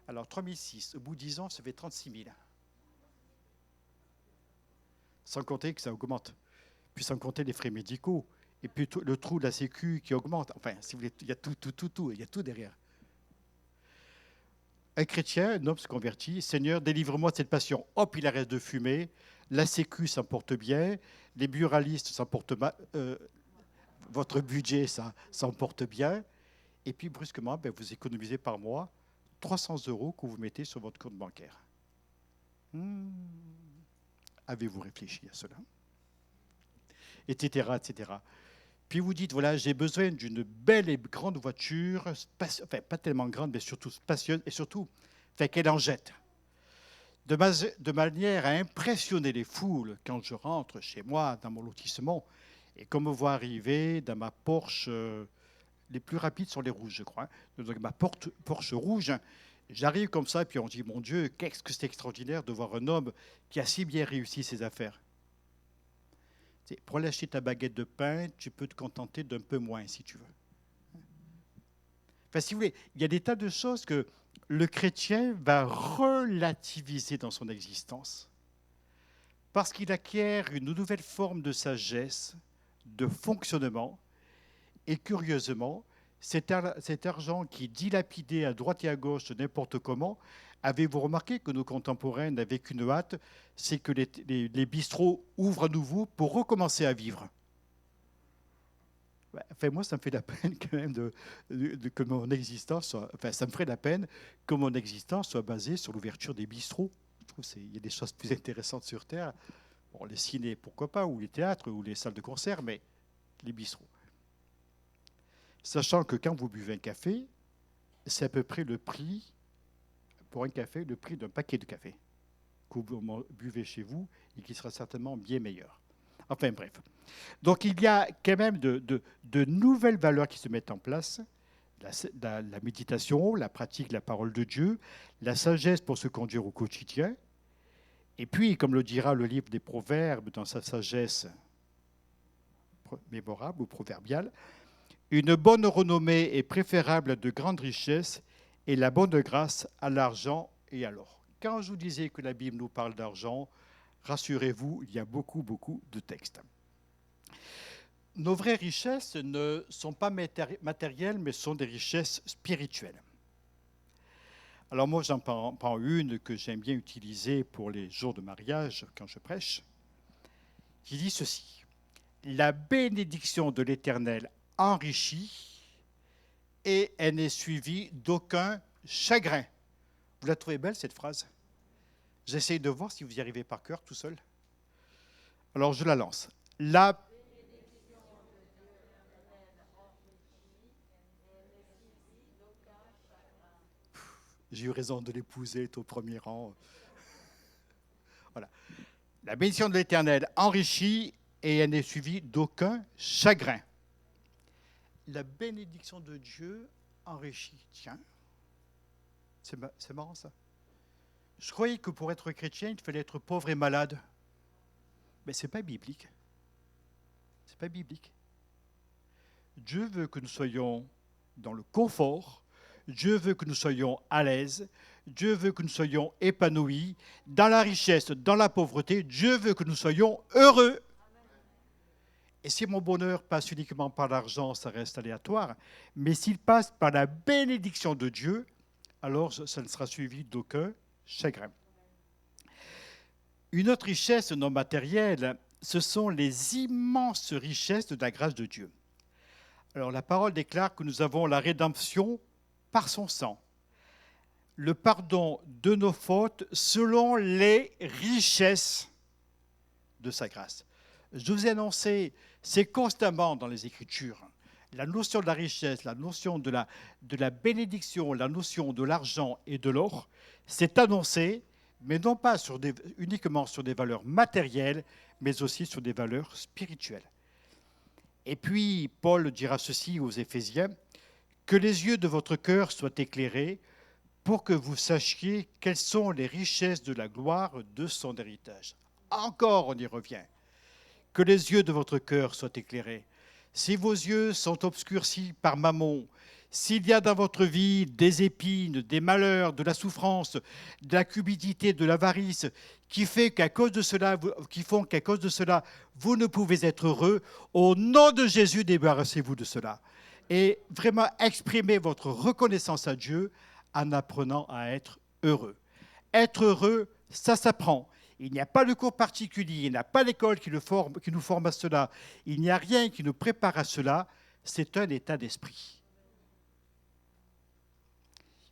Alors, 3006, au bout de 10 ans, ça fait 36 000. Sans compter que ça augmente. Puis sans compter les frais médicaux. Et puis le trou de la Sécu qui augmente. Enfin, si vous voulez, il y a tout. Il y a tout derrière. Un chrétien, un homme se convertit. Seigneur, délivre-moi de cette passion. Hop, il arrête de fumer. La Sécu s'en porte bien. Les buralistes s'en portent mal. Votre budget, ça s'en porte bien. Et puis, brusquement, ben, vous économisez par mois 300 euros que vous mettez sur votre compte bancaire. Avez-vous réfléchi à cela? Etc., etc. Puis vous dites, voilà, j'ai besoin d'une belle et grande voiture, enfin, pas tellement grande, mais surtout spacieuse, et surtout, fait qu'elle en jette. De manière à impressionner les foules quand je rentre chez moi, dans mon lotissement, et qu'on me voit arriver dans ma Porsche, les plus rapides sont les rouges, je crois, donc ma Porsche rouge, j'arrive comme ça, et puis on dit, mon Dieu, qu'est-ce que c'est extraordinaire de voir un homme qui a si bien réussi ses affaires. Pour aller acheter ta baguette de pain, tu peux te contenter d'un peu moins, si tu veux. Enfin, si vous voulez, il y a des tas de choses que le chrétien va relativiser dans son existence parce qu'il acquiert une nouvelle forme de sagesse, de fonctionnement, et curieusement, cet argent qui est dilapidé à droite et à gauche n'importe comment, avez-vous remarqué que nos contemporains n'avaient qu'une hâte, c'est que les bistrots ouvrent à nouveau pour recommencer à vivre? Enfin, moi, ça me fait la peine quand même que mon existence soit... Enfin, ça me ferait la peine que mon existence soit basée sur l'ouverture des bistrots. Je trouve qu'il y a des choses plus intéressantes sur Terre. Bon, les ciné, pourquoi pas, ou les théâtres, ou les salles de concert, mais les bistrots. Sachant que quand vous buvez un café, c'est à peu près le prix, pour un café, le prix d'un paquet de café que vous buvez chez vous et qui sera certainement bien meilleur. Enfin bref. Donc il y a quand même de nouvelles valeurs qui se mettent en place. La méditation, la pratique de la parole de Dieu, la sagesse pour se conduire au quotidien. Et puis, comme le dira le livre des Proverbes dans sa sagesse mémorable ou proverbiale, une bonne renommée est préférable à de grandes richesses et la bonne grâce à l'argent et à l'or. Quand je vous disais que la Bible nous parle d'argent, rassurez-vous, il y a beaucoup de textes. Nos vraies richesses ne sont pas matérielles, mais sont des richesses spirituelles. Alors moi, j'en prends une que j'aime bien utiliser pour les jours de mariage, quand je prêche, qui dit ceci. La bénédiction de l'Éternel enrichit et elle n'est suivie d'aucun chagrin. Vous la trouvez belle, cette phrase? J'essaye de voir si vous y arrivez par cœur, tout seul. Alors, je la lance. J'ai eu raison de l'épouser, est au premier rang. Voilà. La bénédiction de l'Éternel enrichit et elle n'est suivie d'aucun chagrin. La bénédiction de Dieu enrichit. Tiens, c'est marrant ça. Je croyais que pour être chrétien, il fallait être pauvre et malade. Mais ce n'est pas biblique. Ce n'est pas biblique. Dieu veut que nous soyons dans le confort. Dieu veut que nous soyons à l'aise. Dieu veut que nous soyons épanouis. Dans la richesse, dans la pauvreté, Dieu veut que nous soyons heureux. Et si mon bonheur passe uniquement par l'argent, ça reste aléatoire. Mais s'il passe par la bénédiction de Dieu, alors ça ne sera suivi d'aucun chagrin. Une autre richesse non matérielle, ce sont les immenses richesses de la grâce de Dieu. Alors la parole déclare que nous avons la rédemption par son sang, le pardon de nos fautes selon les richesses de sa grâce. Je vous ai annoncé, c'est constamment dans les Écritures, la notion de la richesse, la notion de la bénédiction, la notion de l'argent et de l'or, c'est annoncé, mais non pas uniquement sur des valeurs matérielles, mais aussi sur des valeurs spirituelles. Et puis, Paul dira ceci aux Éphésiens, « Que les yeux de votre cœur soient éclairés pour que vous sachiez quelles sont les richesses de la gloire de son héritage. » Encore, on y revient. Que les yeux de votre cœur soient éclairés. Si vos yeux sont obscurcis par Mammon, s'il y a dans votre vie des épines, des malheurs, de la souffrance, de la cupidité, de l'avarice, qui font qu'à cause de cela, vous ne pouvez être heureux, au nom de Jésus, débarrassez-vous de cela. Et vraiment exprimez votre reconnaissance à Dieu en apprenant à être heureux. Être heureux, ça s'apprend. Il n'y a pas de cours particulier, il n'y a pas d'école qui nous forme à cela. Il n'y a rien qui nous prépare à cela. C'est un état d'esprit.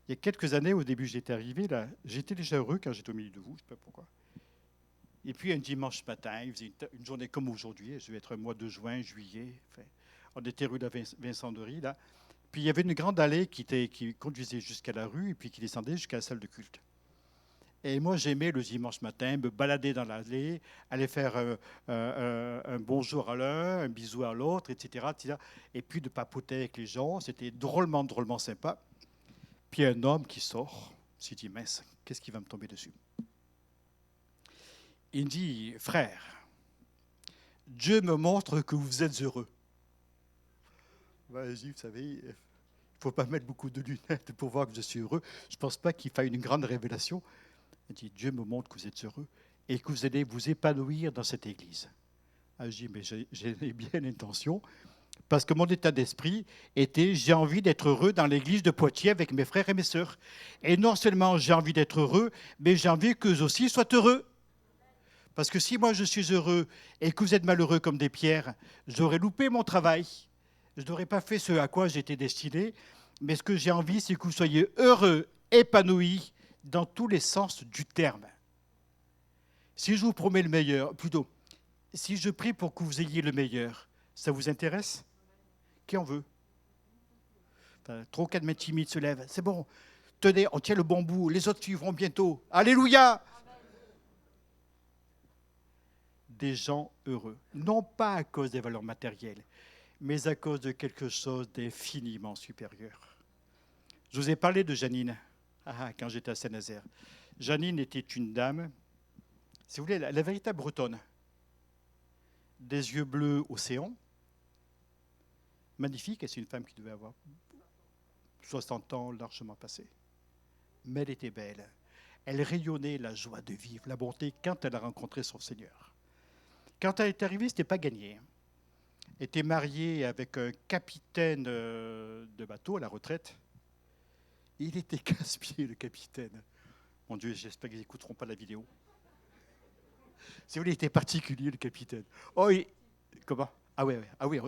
Il y a quelques années, au début, j'étais arrivé là, j'étais déjà heureux quand j'étais au milieu de vous, je ne sais pas pourquoi. Et puis un dimanche matin, il faisait une journée comme aujourd'hui, je devais être un mois de juin, juillet. Enfin, on était rue de la Vincent-de-Rie, là. Puis il y avait une grande allée qui conduisait jusqu'à la rue et puis qui descendait jusqu'à la salle de culte. Et moi, j'aimais le dimanche matin me balader dans l'allée, aller faire un bonjour à l'un, un bisou à l'autre, etc., etc. Et puis de papoter avec les gens. C'était drôlement, drôlement sympa. Puis un homme qui sort, s'il dit, mince, qu'est-ce qui va me tomber dessus? Il me dit, frère, Dieu me montre que vous êtes heureux. Vas-y, vous savez, il ne faut pas mettre beaucoup de lunettes pour voir que je suis heureux. Je ne pense pas qu'il faille une grande révélation. Il dit, Dieu me montre que vous êtes heureux et que vous allez vous épanouir dans cette église. Je dis, mais j'ai bien l'intention, parce que mon état d'esprit était, j'ai envie d'être heureux dans l'église de Poitiers avec mes frères et mes sœurs. Et non seulement j'ai envie d'être heureux, mais j'ai envie qu'eux aussi soient heureux. Parce que si moi je suis heureux et que vous êtes malheureux comme des pierres, j'aurais loupé mon travail. Je n'aurais pas fait ce à quoi j'étais destiné. Mais ce que j'ai envie, c'est que vous soyez heureux, épanouis, dans tous les sens du terme. Si je vous promets le meilleur, plutôt, si je prie pour que vous ayez le meilleur, ça vous intéresse? Qui en veut? Enfin, 3 ou 4 mains timides se lèvent. C'est bon. Tenez, on tient le bon bout. Les autres suivront bientôt. Alléluia! Des gens heureux. Non pas à cause des valeurs matérielles, mais à cause de quelque chose d'infiniment supérieur. Je vous ai parlé de Janine quand j'étais à Saint-Nazaire. Janine était une dame, si vous voulez, la véritable bretonne. Des yeux bleus océan, magnifique, et c'est une femme qui devait avoir 60 ans largement passé. Mais elle était belle. Elle rayonnait la joie de vivre, la bonté quand elle a rencontré son Seigneur. Quand elle est arrivée, ce n'était pas gagné. Elle était mariée avec un capitaine de bateau à la retraite. Il était casse-pied, le capitaine. Mon Dieu, j'espère qu'ils n'écouteront pas la vidéo. Si vous voulez, il était particulier, le capitaine. Oh, comment? Ah oui,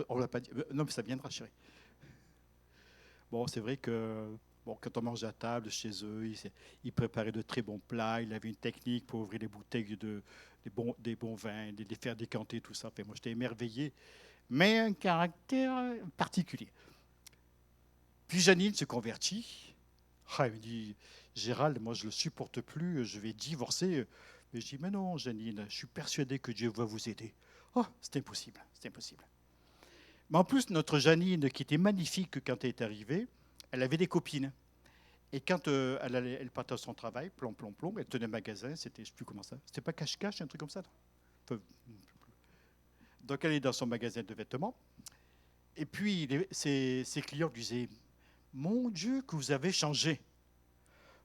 on ne l'a pas dit. Non, mais ça viendra, chérie. Bon, c'est vrai que quand on mange à table chez eux, il préparait de très bons plats. Il avait une technique pour ouvrir les bouteilles des bons vins, les faire décanter, tout ça. Enfin, moi, j'étais émerveillé. Mais un caractère particulier. Puis Janine se convertit. Il me dit, Gérald, moi, je ne le supporte plus, je vais divorcer. Mais je dis, mais non, Janine, je suis persuadé que Dieu va vous aider. Oh, c'est impossible, c'est impossible. Mais en plus, notre Janine, qui était magnifique quand elle est arrivée, elle avait des copines. Et quand elle partait à son travail, plomb, elle tenait un magasin, c'était, je ne sais plus comment ça, c'était pas cache-cache, un truc comme ça. Enfin, donc elle est dans son magasin de vêtements. Et puis ses clients lui disaient, mon Dieu, que vous avez changé.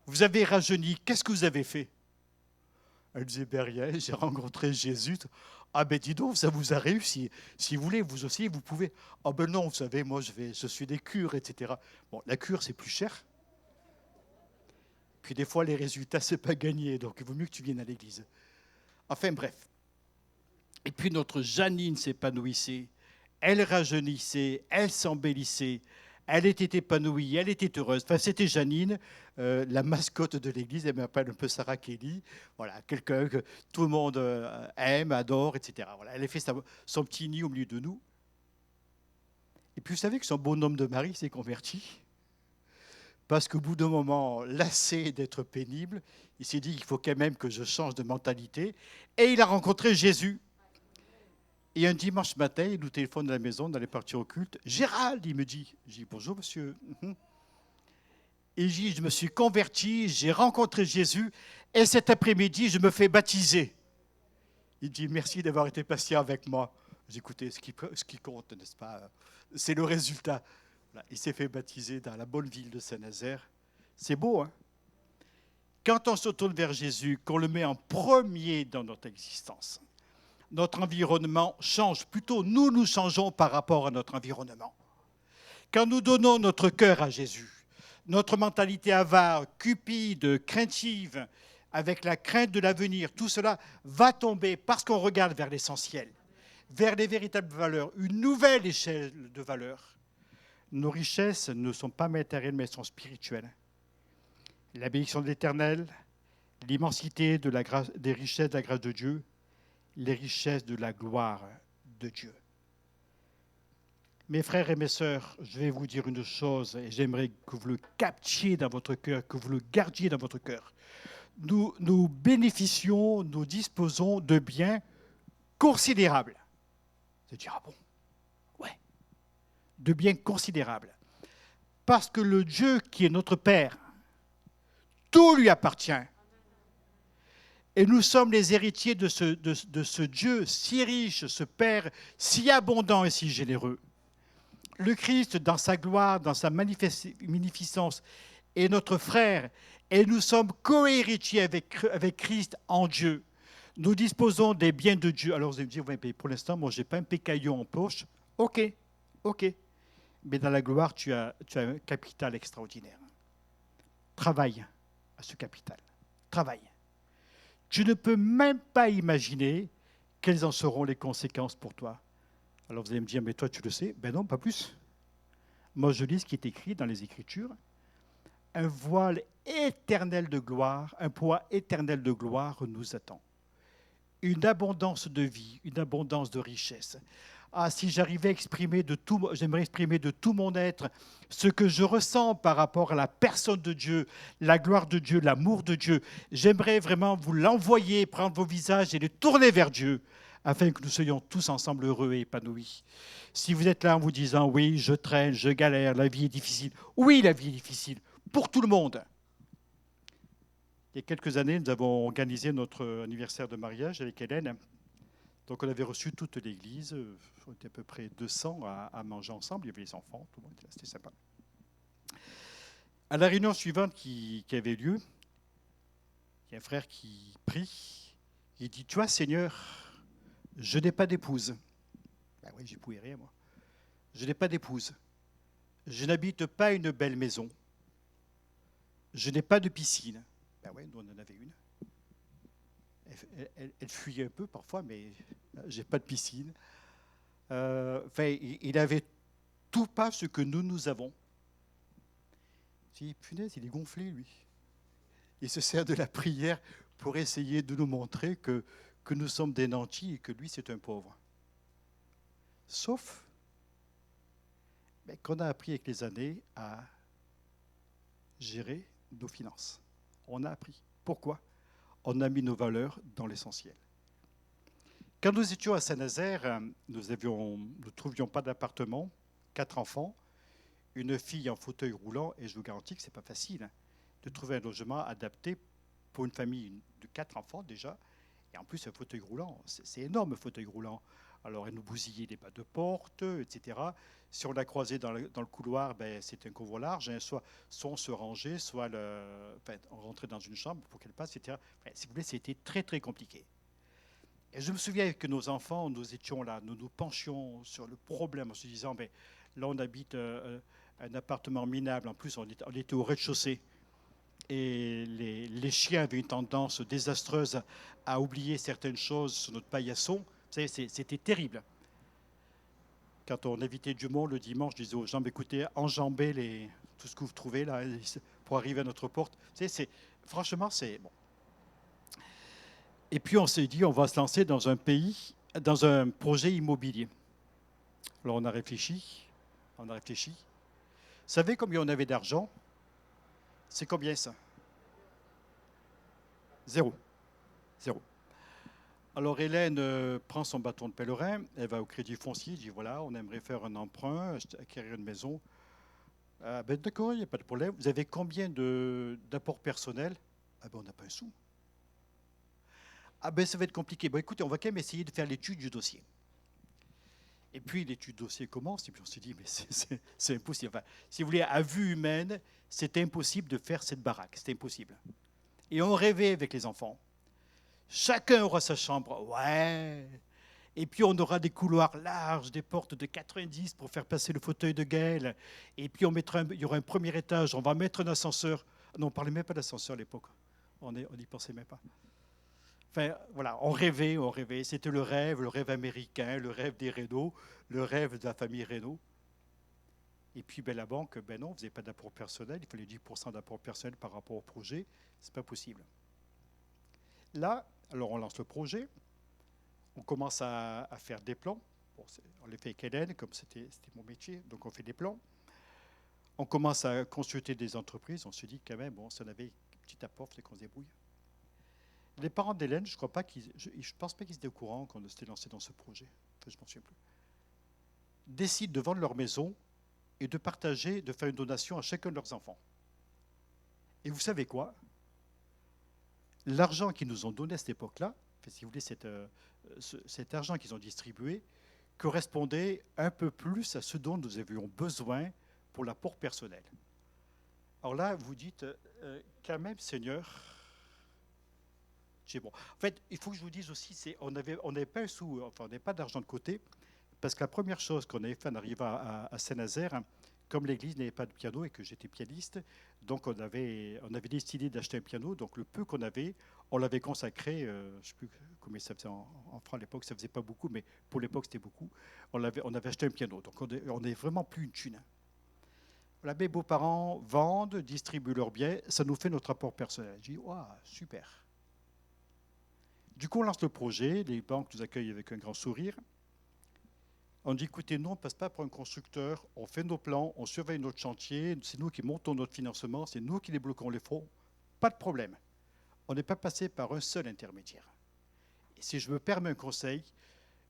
Vous avez rajeuni, qu'est-ce que vous avez fait? Elle disait, ben rien, j'ai rencontré Jésus. Ah ben dis donc, ça vous a réussi. Si vous voulez, vous aussi, vous pouvez. Ah ben non, vous savez, moi je suis des cures, etc. Bon, la cure, c'est plus cher. Puis des fois, les résultats, c'est pas gagné. Donc il vaut mieux que tu viennes à l'église. Enfin bref. Et puis notre Janine s'épanouissait. Elle rajeunissait, elle s'embellissait, elle était épanouie, elle était heureuse. Enfin, c'était Janine, la mascotte de l'église. Elle m'appelle un peu Sarah Kelly. Voilà, quelqu'un que tout le monde aime, adore, etc. Voilà, elle a fait son petit nid au milieu de nous. Et puis, vous savez que son bonhomme de mari s'est converti parce qu'au bout d'un moment, lassé d'être pénible, il s'est dit qu'il faut quand même que je change de mentalité. Et il a rencontré Jésus. Et un dimanche matin, il nous téléphone de la maison, on allait partir au culte. Gérald, il me dit. Je dis bonjour monsieur. Et il dit, je me suis converti, j'ai rencontré Jésus, et cet après-midi, je me fais baptiser. Il dit merci d'avoir été patient avec moi. J'ai écouté, ce qui compte, n'est-ce pas? C'est le résultat. Voilà, il s'est fait baptiser dans la bonne ville de Saint-Nazaire. C'est beau, hein? Quand on se tourne vers Jésus, qu'on le met en premier dans notre existence, notre environnement change. Plutôt, nous changeons par rapport à notre environnement. Quand nous donnons notre cœur à Jésus, notre mentalité avare, cupide, craintive, avec la crainte de l'avenir, tout cela va tomber parce qu'on regarde vers l'essentiel, vers les véritables valeurs, une nouvelle échelle de valeurs. Nos richesses ne sont pas matérielles, mais elles sont spirituelles. La bénédiction de l'Éternel, l'immensité de la grâce, des richesses de la grâce de Dieu, les richesses de la gloire de Dieu. Mes frères et mes sœurs, je vais vous dire une chose et j'aimerais que vous le captiez dans votre cœur, que vous le gardiez dans votre cœur. Nous bénéficions, nous disposons de biens considérables. Vous allez dire, ah bon? Ouais. De biens considérables. Parce que le Dieu qui est notre Père, tout lui appartient. Et nous sommes les héritiers de ce Dieu si riche, ce Père si abondant et si généreux. Le Christ, dans sa gloire, dans sa magnificence, est notre frère. Et nous sommes co-héritiers avec Christ en Dieu. Nous disposons des biens de Dieu. Alors vous allez me dire, ouais, pour l'instant, moi, je n'ai pas un pécaillon en poche. Ok. Mais dans la gloire, tu as un capital extraordinaire. Travaille à ce capital. Travaille. Tu ne peux même pas imaginer quelles en seront les conséquences pour toi. Alors vous allez me dire, mais toi tu le sais? Ben non, pas plus. Moi je lis ce qui est écrit dans les Écritures. Un voile éternel de gloire, un poids éternel de gloire nous attend. Une abondance de vie, une abondance de richesse. Ah, si j'arrivais à exprimer j'aimerais exprimer de tout mon être ce que je ressens par rapport à la personne de Dieu, la gloire de Dieu, l'amour de Dieu. J'aimerais vraiment vous l'envoyer, prendre vos visages et les tourner vers Dieu, afin que nous soyons tous ensemble heureux et épanouis. Si vous êtes là en vous disant, oui, je traîne, je galère, la vie est difficile. Oui, la vie est difficile, pour tout le monde. Il y a quelques années, nous avons organisé notre anniversaire de mariage avec Hélène. Donc on avait reçu toute l'église, on était à peu près 200 à manger ensemble, il y avait les enfants, tout le monde était là, c'était sympa. À la réunion suivante qui avait lieu, il y a un frère qui prie, il dit, tu vois Seigneur, je n'ai pas d'épouse. Ben oui, j'y pouvais rien moi. Je n'ai pas d'épouse. Je n'habite pas une belle maison. Je n'ai pas de piscine. Ben oui, nous on en avait une. Elle fuyait un peu parfois, mais j'ai pas de piscine. Il avait tout pas ce que nous avons. Je dis, punaise, il est gonflé, lui. Il se sert de la prière pour essayer de nous montrer que nous sommes des nantis et que lui, c'est un pauvre. Sauf qu'on a appris avec les années à gérer nos finances. On a appris. Pourquoi? On a mis nos valeurs dans l'essentiel. Quand nous étions à Saint-Nazaire, nous ne trouvions pas d'appartement, 4 enfants, une fille en fauteuil roulant, et je vous garantis que ce n'est pas facile de trouver un logement adapté pour une famille de 4 enfants déjà, et en plus un fauteuil roulant, c'est énorme un fauteuil roulant. Alors elle nous bousillait les bas de porte, etc. Si on la croisait dans le couloir, c'était un couvre large, hein, soit on se rangeait, soit on rentrait dans une chambre pour qu'elle passe, etc. Si vous voulez, c'était très très compliqué. Et je me souviens que nos enfants, nous étions là, nous nous penchions sur le problème en se disant, là on habite un appartement minable, en plus on était au rez-de-chaussée, et les chiens avaient une tendance désastreuse à oublier certaines choses sur notre paillasson. Vous savez, c'était terrible. Quand on invitait du monde le dimanche, je disais aux gens, écoutez, enjambez tout ce que vous trouvez là pour arriver à notre porte. Tu sais, franchement, c'est bon. Et puis on s'est dit, on va se lancer dans un projet immobilier. Alors on a réfléchi. Vous savez combien on avait d'argent? C'est combien ça? Zéro. Zéro. Alors Hélène prend son bâton de pèlerin, elle va au crédit foncier, dit voilà, on aimerait faire un emprunt, acquérir une maison. Ah, ben d'accord, il n'y a pas de problème. Vous avez combien d'apports personnels? Ah ben on n'a pas un sou. Ah ben ça va être compliqué. Bon écoutez, on va quand même essayer de faire l'étude du dossier. Et puis l'étude du dossier commence, et puis on s'est dit, mais c'est impossible. Enfin, si vous voulez, à vue humaine, c'était impossible de faire cette baraque, c'était impossible. Et on rêvait avec les enfants. Chacun aura sa chambre, ouais. Et puis on aura des couloirs larges, des portes de 90 pour faire passer le fauteuil de Gaël. Et puis il y aura un premier étage, on va mettre un ascenseur. Non, on ne parlait même pas d'ascenseur à l'époque. On n'y pensait même pas. Enfin, voilà, on rêvait. C'était le rêve américain, le rêve des Renault, le rêve de la famille Renault. Et puis ben, la banque, ben non, vous n'avez pas d'apport personnel, il fallait 10% d'apport personnel par rapport au projet, c'est pas possible. Là, alors on lance le projet, on commence à faire des plans. Bon, on les fait avec Hélène, comme c'était mon métier, donc on fait des plans. On commence à consulter des entreprises, on se dit quand même, bon, si on avait un petit apport, c'est qu'on se débrouille. Les parents d'Hélène, je ne pense pas qu'ils étaient au courant quand on s'était lancé dans ce projet. Enfin, je m'en souviens plus. Décident de vendre leur maison et de partager, de faire une donation à chacun de leurs enfants. Et vous savez quoi? L'argent qu'ils nous ont donné à cette époque-là, si vous voulez, cet argent qu'ils ont distribué, correspondait un peu plus à ce dont nous avions besoin pour l'apport personnel. Alors là, vous dites, quand même, Seigneur, c'est bon. En fait, il faut que je vous dise aussi, on n'avait pas un sou, enfin, on n'avait pas d'argent de côté, parce que la première chose qu'on avait fait en arrivant à Saint-Nazaire, comme l'église n'avait pas de piano et que j'étais pianiste, donc on avait décidé d'acheter un piano. Donc le peu qu'on avait, on l'avait consacré, je ne sais plus combien ça faisait en francs à l'époque, ça ne faisait pas beaucoup, mais pour l'époque c'était beaucoup. On avait acheté un piano, donc on n'est vraiment plus une thune. Voilà, mes beaux-parents vendent, distribuent leurs biens, ça nous fait notre apport personnel. J'ai dit, waouh, super. Du coup, on lance le projet, les banques nous accueillent avec un grand sourire. On dit, écoutez, nous, on ne passe pas pour un constructeur, on fait nos plans, on surveille notre chantier, c'est nous qui montons notre financement, c'est nous qui débloquons les fonds, pas de problème. On n'est pas passé par un seul intermédiaire. Et si je me permets un conseil,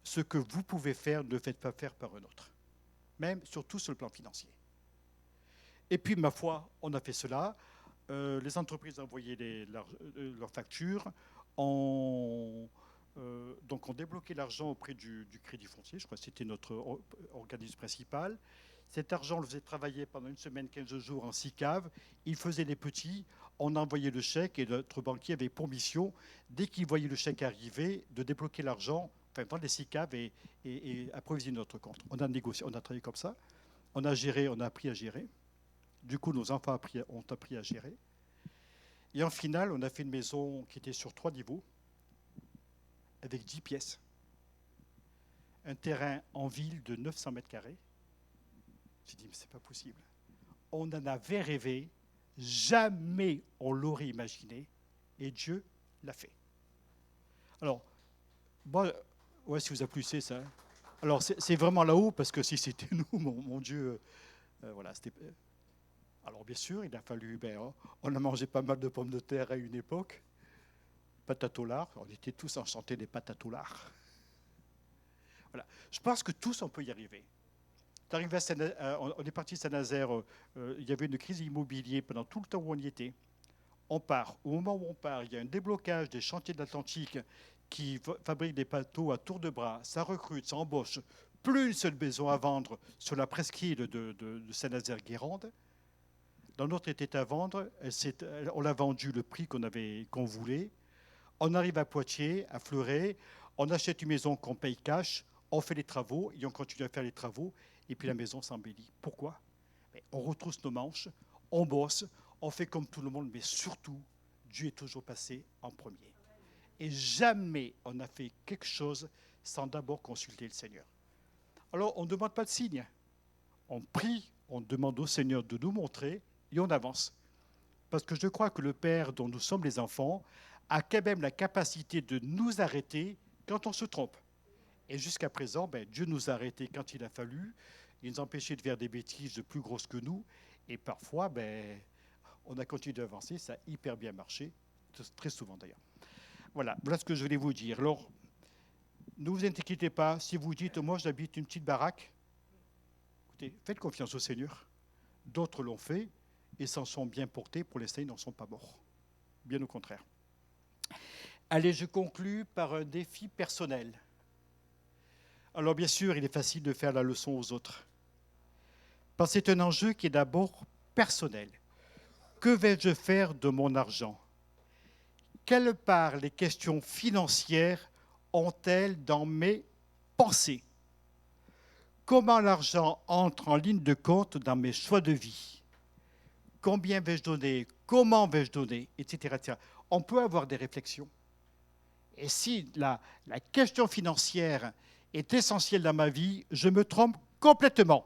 ce que vous pouvez faire, ne le faites pas faire par un autre, même surtout sur le plan financier. Et puis, ma foi, on a fait cela. Les entreprises ont envoyé leurs factures. Donc on débloquait l'argent auprès du Crédit Foncier, je crois que c'était notre organisme principal. Cet argent, on le faisait travailler pendant une semaine, 15 jours en SICAV. Il faisait des petits, on envoyait le chèque et notre banquier avait pour mission, dès qu'il voyait le chèque arriver, de débloquer l'argent, enfin vendre les SICAV et approvisionner notre compte. On a négocié, on a travaillé comme ça. On a géré, on a appris à gérer. Du coup, nos enfants ont appris à gérer. Et en finale, on a fait une maison qui était sur 3 niveaux, avec 10 pièces. Un terrain en ville de 900 mètres carrés. J'ai dit, mais c'est pas possible. On en avait rêvé, jamais on l'aurait imaginé, et Dieu l'a fait. Alors, bon, ouais, si vous applaudissez ça. Alors, c'est vraiment là-haut, parce que si c'était nous, mon Dieu, voilà, c'était... Alors, bien sûr, il a fallu... on a mangé pas mal de pommes de terre à une époque. Patates au lard, on était tous enchantés des patates au lard. Voilà. Je pense que tous, on peut y arriver. On est parti de Saint-Nazaire, il y avait une crise immobilière pendant tout le temps où on y était. On part. Au moment où on part, il y a un déblocage des chantiers de l'Atlantique qui fabriquent des bateaux à tour de bras. Ça recrute, ça embauche. Plus une seule maison à vendre sur la presqu'île de Saint-Nazaire-Guérande. Dans notre était à vendre, on l'a vendu le prix qu'on voulait. On arrive à Poitiers, à Fleuret, on achète une maison qu'on paye cash, on fait les travaux et on continue à faire les travaux et puis la maison s'embellit. Pourquoi? On retrousse nos manches, on bosse, on fait comme tout le monde, mais surtout, Dieu est toujours passé en premier. Et jamais on n'a fait quelque chose sans d'abord consulter le Seigneur. Alors, on ne demande pas de signe. On prie, on demande au Seigneur de nous montrer et on avance. Parce que je crois que le Père dont nous sommes les enfants a quand même la capacité de nous arrêter quand on se trompe. Et jusqu'à présent, Dieu nous a arrêtés quand il a fallu. Il nous a empêchés de faire des bêtises de plus grosses que nous. Et parfois, on a continué d'avancer. Ça a hyper bien marché, très souvent d'ailleurs. Voilà ce que je voulais vous dire. Alors, ne vous inquiétez pas. Si vous dites, moi j'habite une petite baraque, écoutez, faites confiance au Seigneur. D'autres l'ont fait et s'en sont bien portés. Pour l'instant, ils n'en sont pas morts. Bien au contraire. Allez, je conclus par un défi personnel. Alors bien sûr, il est facile de faire la leçon aux autres. Parce que c'est un enjeu qui est d'abord personnel. Que vais-je faire de mon argent? Quelle part les questions financières ont-elles dans mes pensées? Comment l'argent entre en ligne de compte dans mes choix de vie? Combien vais-je donner? Comment vais-je donner? Etc., etc. On peut avoir des réflexions. Et si la question financière est essentielle dans ma vie, je me trompe complètement.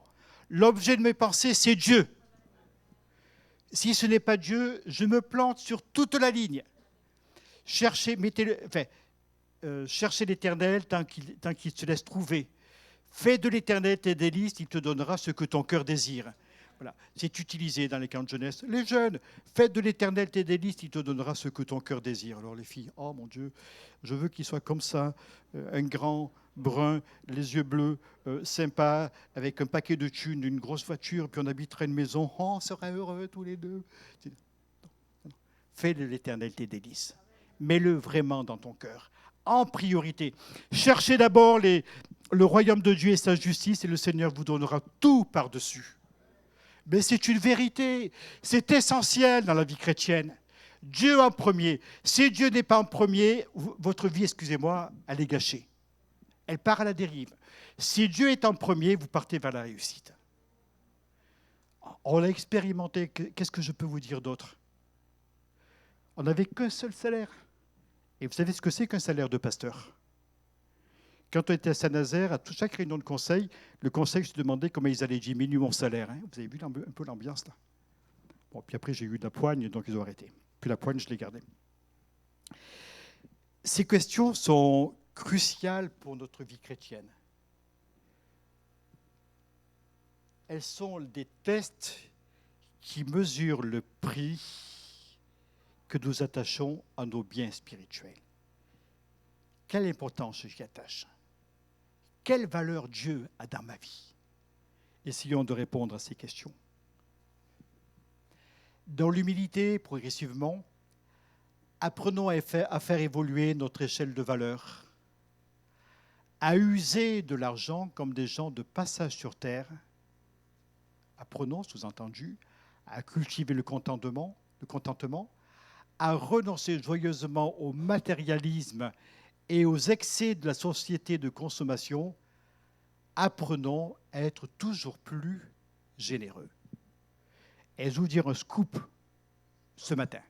L'objet de mes pensées, c'est Dieu. Si ce n'est pas Dieu, je me plante sur toute la ligne. Cherchez l'Éternel tant qu'il se laisse trouver. Fais de l'Éternel tes délices, il te donnera ce que ton cœur désire. Voilà. C'est utilisé dans les camps de jeunesse. Les jeunes, faites de l'Éternel tes délices, il te donnera ce que ton cœur désire. Alors les filles, oh mon Dieu, je veux qu'il soit comme ça, un grand, brun, les yeux bleus, sympa, avec un paquet de thunes, une grosse voiture, puis on habiterait une maison. Oh, on serait heureux tous les deux. Non. Fais de l'Éternel tes délices. Mets-le vraiment dans ton cœur, en priorité. Cherchez d'abord le royaume de Dieu et sa justice, et le Seigneur vous donnera tout par-dessus. Mais c'est une vérité, c'est essentiel dans la vie chrétienne. Dieu en premier. Si Dieu n'est pas en premier, votre vie, excusez-moi, elle est gâchée. Elle part à la dérive. Si Dieu est en premier, vous partez vers la réussite. On l'a expérimenté. Qu'est-ce que je peux vous dire d'autre? On n'avait qu'un seul salaire. Et vous savez ce que c'est qu'un salaire de pasteur? Quand on était à Saint-Nazaire, à chaque réunion de conseil, le conseil se demandait comment ils allaient diminuer mon salaire. Hein. Vous avez vu un peu l'ambiance là? Bon, puis après, j'ai eu de la poigne, donc ils ont arrêté. Puis la poigne, je l'ai gardée. Ces questions sont cruciales pour notre vie chrétienne. Elles sont des tests qui mesurent le prix que nous attachons à nos biens spirituels. Quelle importance j'y attache? Quelle valeur Dieu a dans ma vie? Essayons de répondre à ces questions. Dans l'humilité, progressivement, apprenons à faire évoluer notre échelle de valeur, à user de l'argent comme des gens de passage sur terre. Apprenons, sous-entendu, à cultiver le contentement, à renoncer joyeusement au matérialisme et aux excès de la société de consommation. Apprenons à être toujours plus généreux. Et je vais vous dire un scoop ce matin.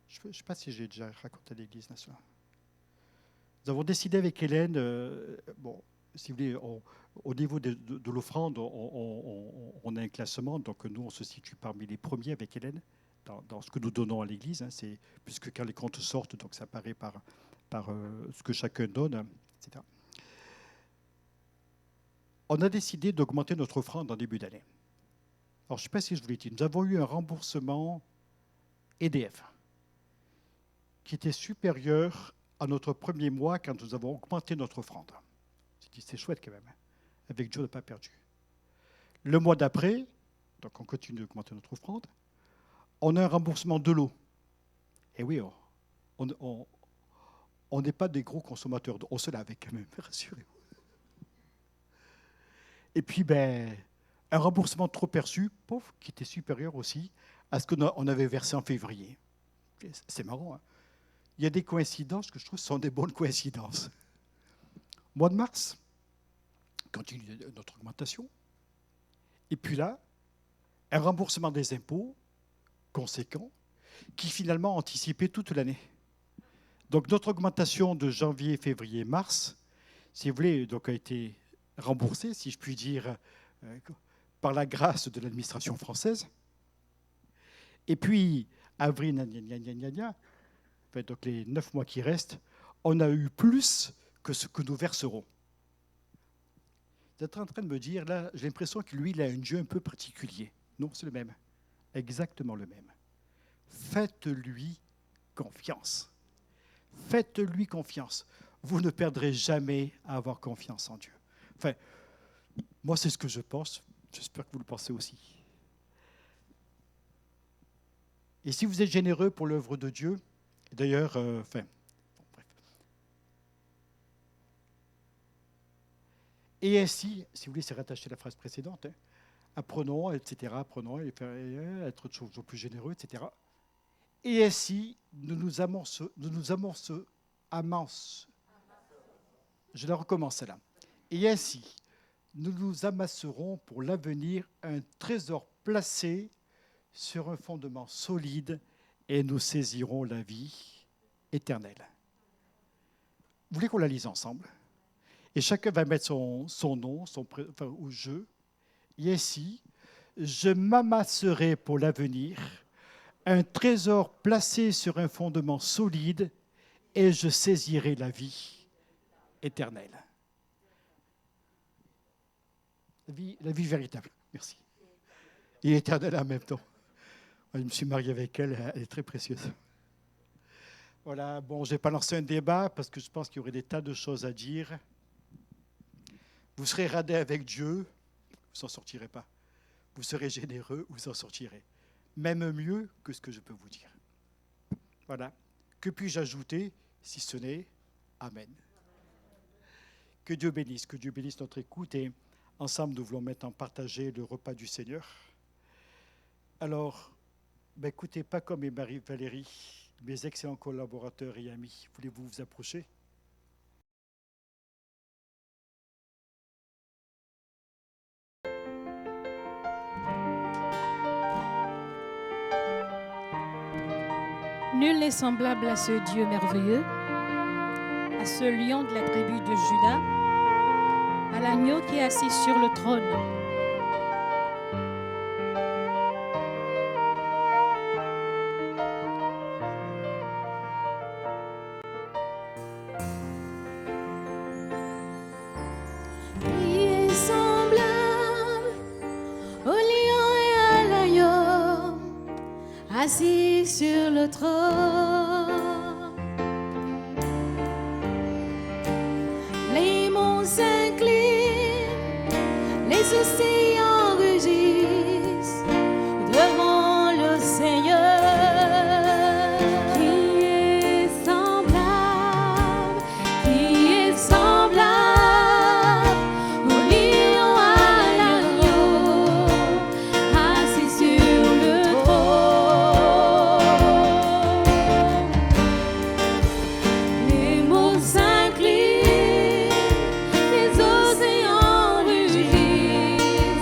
Je ne sais pas si j'ai déjà raconté à l'Église nationale. Nous avons décidé avec Hélène, si vous voulez, au niveau de l'offrande, on a un classement, donc nous, on se situe parmi les premiers avec Hélène dans ce que nous donnons à l'Église, hein, puisque quand les comptes sortent, donc ça apparaît par ce que chacun donne, etc. On a décidé d'augmenter notre offrande en début d'année. Alors, je ne sais pas si je vous l'ai dit, nous avons eu un remboursement EDF qui était supérieur à notre premier mois quand nous avons augmenté notre offrande. C'est chouette quand même. Hein. Avec Dieu, on n'a pas perdu. Le mois d'après, donc on continue d'augmenter notre offrande, on a un remboursement de l'eau. Et oui, on n'est pas des gros consommateurs d'eau. On se lave quand même, rassurez-vous. Et puis, un remboursement trop perçu, qui était supérieur aussi à ce qu'on avait versé en février. C'est marrant, hein. Il y a des coïncidences que je trouve sont des bonnes coïncidences. Mois de mars, continue notre augmentation. Et puis là, un remboursement des impôts conséquent qui finalement anticipait toute l'année. Donc notre augmentation de janvier, février, mars, si vous voulez, donc a été remboursé, si je puis dire, par la grâce de l'administration française. Et puis, avril, donc les 9 mois qui restent, on a eu plus que ce que nous verserons. Vous êtes en train de me dire, là, j'ai l'impression que lui, il a un Dieu un peu particulier. Non, c'est le même. Exactement le même. Faites-lui confiance. Faites-lui confiance. Vous ne perdrez jamais à avoir confiance en Dieu. Enfin, moi, c'est ce que je pense. J'espère que vous le pensez aussi. Et si vous êtes généreux pour l'œuvre de Dieu, d'ailleurs, bref. Et ainsi, si vous voulez, c'est rattaché à la phrase précédente, hein, apprenons, etc., apprenons, et être toujours plus généreux, etc. Et ainsi, je la recommence là. Et ainsi, nous nous amasserons pour l'avenir un trésor placé sur un fondement solide et nous saisirons la vie éternelle. Vous voulez qu'on la lise ensemble? Et chacun va mettre son nom, ou je. Et ainsi, je m'amasserai pour l'avenir un trésor placé sur un fondement solide et je saisirai la vie éternelle. La vie véritable, merci. Et éternelle en même temps. Je me suis marié avec elle, elle est très précieuse. Voilà, bon, je n'ai pas lancé un débat parce que je pense qu'il y aurait des tas de choses à dire. Vous serez radin avec Dieu, vous ne s'en sortirez pas. Vous serez généreux, vous en sortirez. Même mieux que ce que je peux vous dire. Voilà. Que puis-je ajouter, si ce n'est Amen. Que Dieu bénisse notre écoute et ensemble nous voulons maintenant partager le repas du Seigneur. Alors, écoutez, pas comme Marie-Valérie, mes excellents collaborateurs et amis, voulez-vous vous approcher ? Nul n'est semblable à ce Dieu merveilleux, à ce lion de la tribu de Juda, à l'agneau qui est assis sur le trône. Qui est semblable au lion et à l'agneau, assis sur le trône. Les monts s'inclinent, les océans rugissent devant le Seigneur. Qui est semblable au lion à l'agneau, assis sur le trône. Les monts s'inclinent, les océans rugissent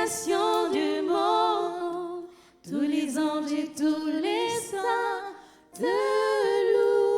nations du monde, tous les anges et tous les saints te louent.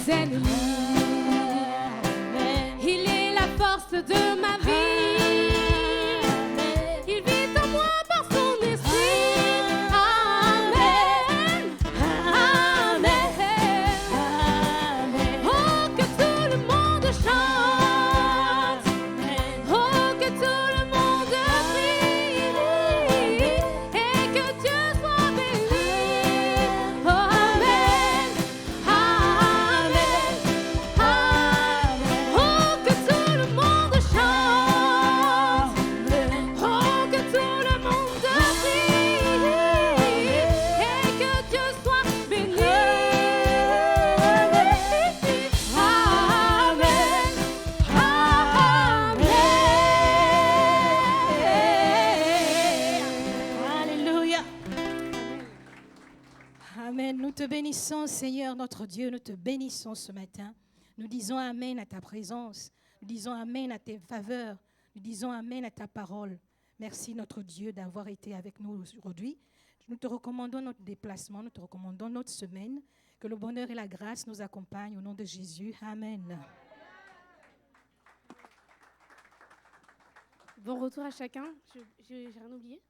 ennemis. force de ma vie. Il vit en moi par son esprit. Amen. Amen. Oh, que tout le monde chante. Oh, que tout le monde prie. Et que Dieu soit béni. Oh, amen. Amen. Amen. Oh, que tout le monde chante. Oh, que tout le monde prie. Et que Dieu soit béni. Alléluia. Amen. Nous te bénissons, Seigneur notre Dieu. Nous te bénissons ce matin. Nous disons Amen à ta présence. Nous disons Amen à tes faveurs. Nous disons Amen à ta parole. Merci notre Dieu d'avoir été avec nous aujourd'hui. Nous te recommandons notre déplacement. Nous te recommandons notre semaine. Que le bonheur et la grâce nous accompagnent au nom de Jésus. Amen. Bon retour à chacun. J'ai rien oublié.